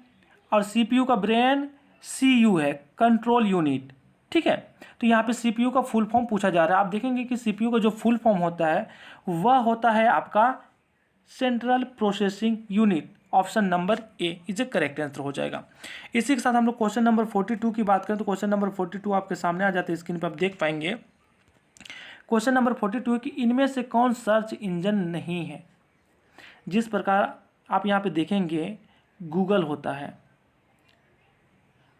और सीपीयू का ब्रेन सीयू है, कंट्रोल यूनिट, ठीक है। तो यहाँ पे सीपीयू का फुल फॉर्म पूछा जा रहा है। आप देखेंगे कि सीपीयू का जो फुल फॉर्म होता है वह होता है आपका central processing unit. Option number A is a correct answer हो जाएगा। इसी के साथ हम लोग क्वेश्चन नंबर 42 की बात करें तो क्वेश्चन नंबर 42 आपके सामने आ जाते हैं, स्क्रीन पर आप देख पाएंगे। क्वेश्चन नंबर 42 है कि इनमें से कौन सर्च इंजन नहीं है। जिस प्रकार आप यहाँ पे देखेंगे गूगल होता है,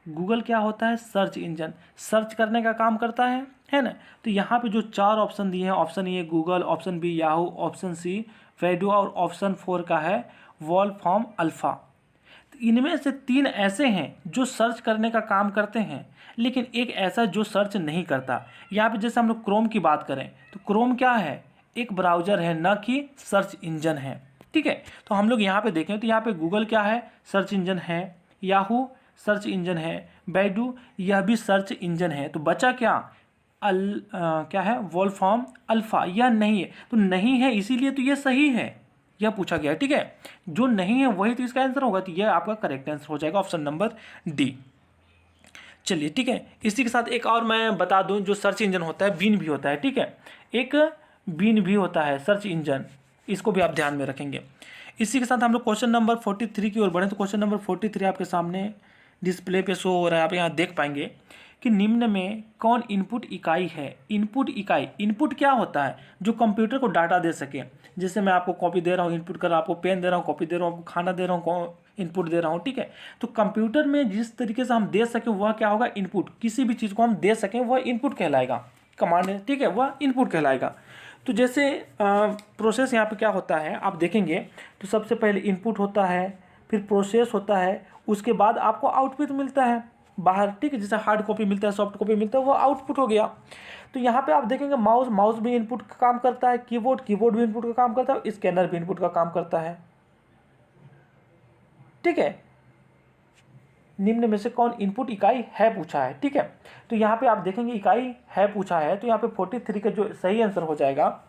गूगल क्या होता है? सर्च इंजन, सर्च करने का काम करता है ना। तो यहाँ पे जो 4 ऑप्शन दिए हैं, option A Google, option B Yahoo, option C Baidu और ऑप्शन 4 का है वॉल्फ्राम अल्फा। तो इनमें से 3 ऐसे हैं जो सर्च करने का काम करते हैं, लेकिन एक ऐसा जो सर्च नहीं करता। यहाँ पे जैसे हम लोग क्रोम की बात करें तो क्रोम क्या है? एक ब्राउज़र है, न कि सर्च इंजन है, ठीक है। तो हम लोग यहाँ पे देखें तो यहाँ पे गूगल क्या है? सर्च इंजन है। याहू सर्च इंजन है। बैडू यह भी सर्च इंजन है। तो बचा क्या? क्या है? Wolfram alpha. यह नहीं है, तो नहीं है इसीलिए तो यह सही है, यह पूछा गया है, ठीक है। जो नहीं है वही तो इसका आंसर होगा, तो यह आपका करेक्ट आंसर हो जाएगा, ऑप्शन नंबर डी। चलिए ठीक है, इसी के साथ एक और मैं बता दूं, जो सर्च इंजन होता है बीन भी होता है, ठीक है। एक बीन भी होता है सर्च इंजन, इसको भी आप ध्यान में रखेंगे। इसी के साथ हम लोग क्वेश्चन नंबर 43 की ओर बढ़ें तो क्वेश्चन नंबर 43 आपके सामने डिस्प्ले पे शो हो रहा है। आप यहाँ देख पाएंगे कि निम्न में कौन इनपुट इकाई है। इनपुट इकाई, इनपुट क्या होता है? जो कंप्यूटर को डाटा दे सके। जैसे मैं आपको कॉपी दे रहा हूँ, इनपुट कर रहा हूँ, आपको पेन दे रहा हूँ, कॉपी दे रहा हूँ, आपको खाना दे रहा हूँ, इनपुट दे रहा हूँ, ठीक है। तो कंप्यूटर में जिस तरीके से हम दे सकें वह क्या होगा? इनपुट। किसी भी चीज़ को हम दे सकें वह इनपुट कहलाएगा, कमांड, ठीक है, वह इनपुट कहलाएगा। तो जैसे प्रोसेस यहाँ पे क्या होता है आप देखेंगे तो सबसे पहले इनपुट होता है, फिर प्रोसेस होता है, उसके बाद आपको आउटपुट मिलता है बाहर, ठीक है। जैसे हार्ड कॉपी मिलता है, सॉफ्ट कॉपी मिलता है, वो आउटपुट हो गया। तो यहाँ पे आप देखेंगे माउस भी इनपुट का काम करता है, कीबोर्ड भी इनपुट का काम करता है, स्कैनर भी इनपुट का काम करता है, ठीक है। निम्न में से कौन इनपुट इकाई है पूछा है, ठीक है। तो यहाँ पे आप देखेंगे इकाई है पूछा है, तो यहाँ पे 43 का जो सही आंसर हो जाएगा,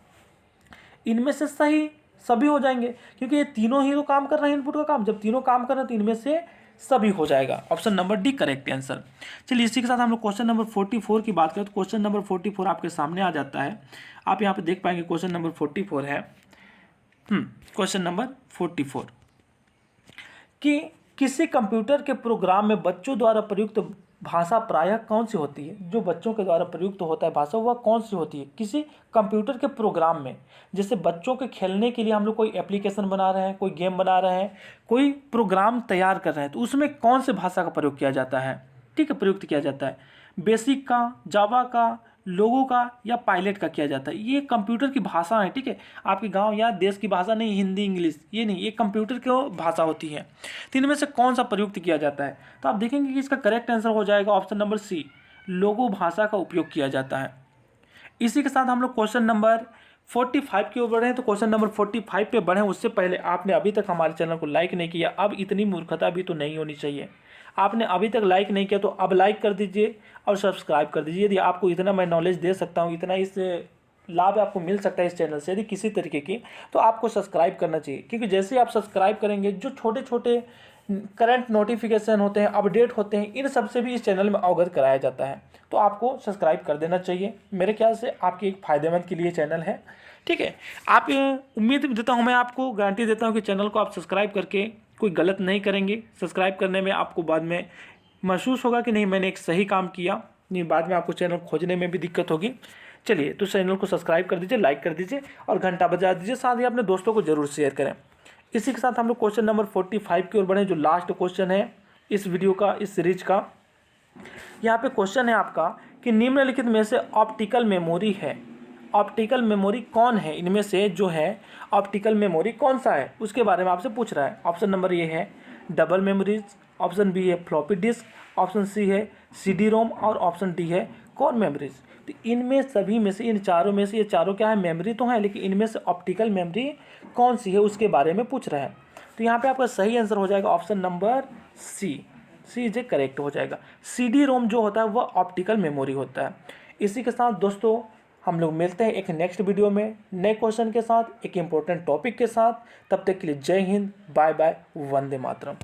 इनमें से सही सभी हो जाएंगे, क्योंकि ये तीनों ही तो काम कर रहे हैं इनपुट का काम। जब तीनों काम कर रहे हैं तो इनमें से सभी हो जाएगा, option number D correct answer. चलिए इसी के साथ हम लोग क्वेश्चन नंबर 44 की बात करें तो क्वेश्चन नंबर 44 आपके सामने आ जाता है। आप यहाँ पे देख पाएंगे क्वेश्चन नंबर 44 है, क्वेश्चन नंबर 44 कि किसी कंप्यूटर के प्रोग्राम में बच्चों द्वारा प्रयुक्त भाषा प्रायः कौन सी होती है। जो बच्चों के द्वारा प्रयुक्त होता है भाषा वह कौन सी होती है किसी कंप्यूटर के प्रोग्राम में। जैसे बच्चों के खेलने के लिए हम लोग कोई एप्लीकेशन बना रहे हैं, कोई गेम बना रहे हैं, कोई प्रोग्राम तैयार कर रहे हैं, तो उसमें कौन से भाषा का प्रयोग किया जाता है, ठीक है, प्रयुक्त किया जाता है। बेसिक का, जावा का, लोगों का या पायलट का किया जाता है। ये कंप्यूटर की भाषा है, ठीक है। आपके गांव या देश की भाषा नहीं, हिंदी इंग्लिश ये नहीं, ये कंप्यूटर की भाषा होती है। तो इनमें से कौन सा प्रयुक्त किया जाता है? तो आप देखेंगे कि इसका करेक्ट आंसर हो जाएगा ऑप्शन नंबर सी, लोगो भाषा का उपयोग किया जाता है। इसी के साथ हम लोग क्वेश्चन नंबर 45 की ओर बढ़े। तो क्वेश्चन नंबर 45 पे बढ़े उससे पहले आपने अभी तक हमारे चैनल को लाइक नहीं किया, अब इतनी मूर्खता भी तो नहीं होनी चाहिए। आपने अभी तक लाइक नहीं किया तो अब लाइक कर दीजिए और सब्सक्राइब कर दीजिए। यदि आपको इतना मैं नॉलेज दे सकता हूँ, इतना इस लाभ आपको मिल सकता है इस चैनल से यदि किसी तरीके की, तो आपको सब्सक्राइब करना चाहिए। क्योंकि जैसे आप सब्सक्राइब करेंगे जो छोटे छोटे करंट नोटिफिकेशन होते हैं, अपडेट होते हैं, इन सब से भी इस चैनल में अवगत कराया जाता है। तो आपको सब्सक्राइब कर देना चाहिए। मेरे ख्याल से आपके एक फ़ायदेमंद के लिए चैनल है, ठीक है। आप उम्मीद देता हूँ, मैं आपको गारंटी देता हूँ कि चैनल को आप सब्सक्राइब करके कोई गलत नहीं करेंगे। सब्सक्राइब करने में आपको बाद में महसूस होगा कि नहीं मैंने एक सही काम किया, नहीं बाद में आपको चैनल खोजने में भी दिक्कत होगी। चलिए तो चैनल को सब्सक्राइब कर दीजिए, लाइक कर दीजिए और घंटा बजा दीजिए, साथ ही अपने दोस्तों को जरूर शेयर करें। इसी के साथ हम लोग क्वेश्चन नंबर 45 की ओर बढ़े, जो लास्ट क्वेश्चन है इस वीडियो का, इस सीरीज का। यहाँ पे क्वेश्चन है आपका कि निम्नलिखित में से ऑप्टिकल मेमोरी है, ऑप्टिकल मेमोरी कौन है, इनमें से जो है ऑप्टिकल मेमोरी कौन सा है उसके बारे में आपसे पूछ रहा है। ऑप्शन नंबर ए है डबल मेमोरीज, ऑप्शन बी है फ्लॉपी डिस्क, ऑप्शन सी है CD-ROM और ऑप्शन डी है कौन मेमोरीज? तो इनमें सभी में से, इन चारों में से, ये चारों क्या है, मेमोरी तो है, लेकिन इनमें से ऑप्टिकल मेमोरी कौन सी है उसके बारे में पूछ रहा है। तो यहाँ पे आपका सही आंसर हो जाएगा option number C is a correct हो जाएगा। CD रोम जो होता है वह ऑप्टिकल मेमोरी होता है। इसी के साथ दोस्तों हम लोग मिलते हैं एक नेक्स्ट वीडियो में नए क्वेश्चन के साथ, एक इम्पोर्टेंट टॉपिक के साथ। तब तक के लिए जय हिंद, बाय बाय, वंदे मातरम।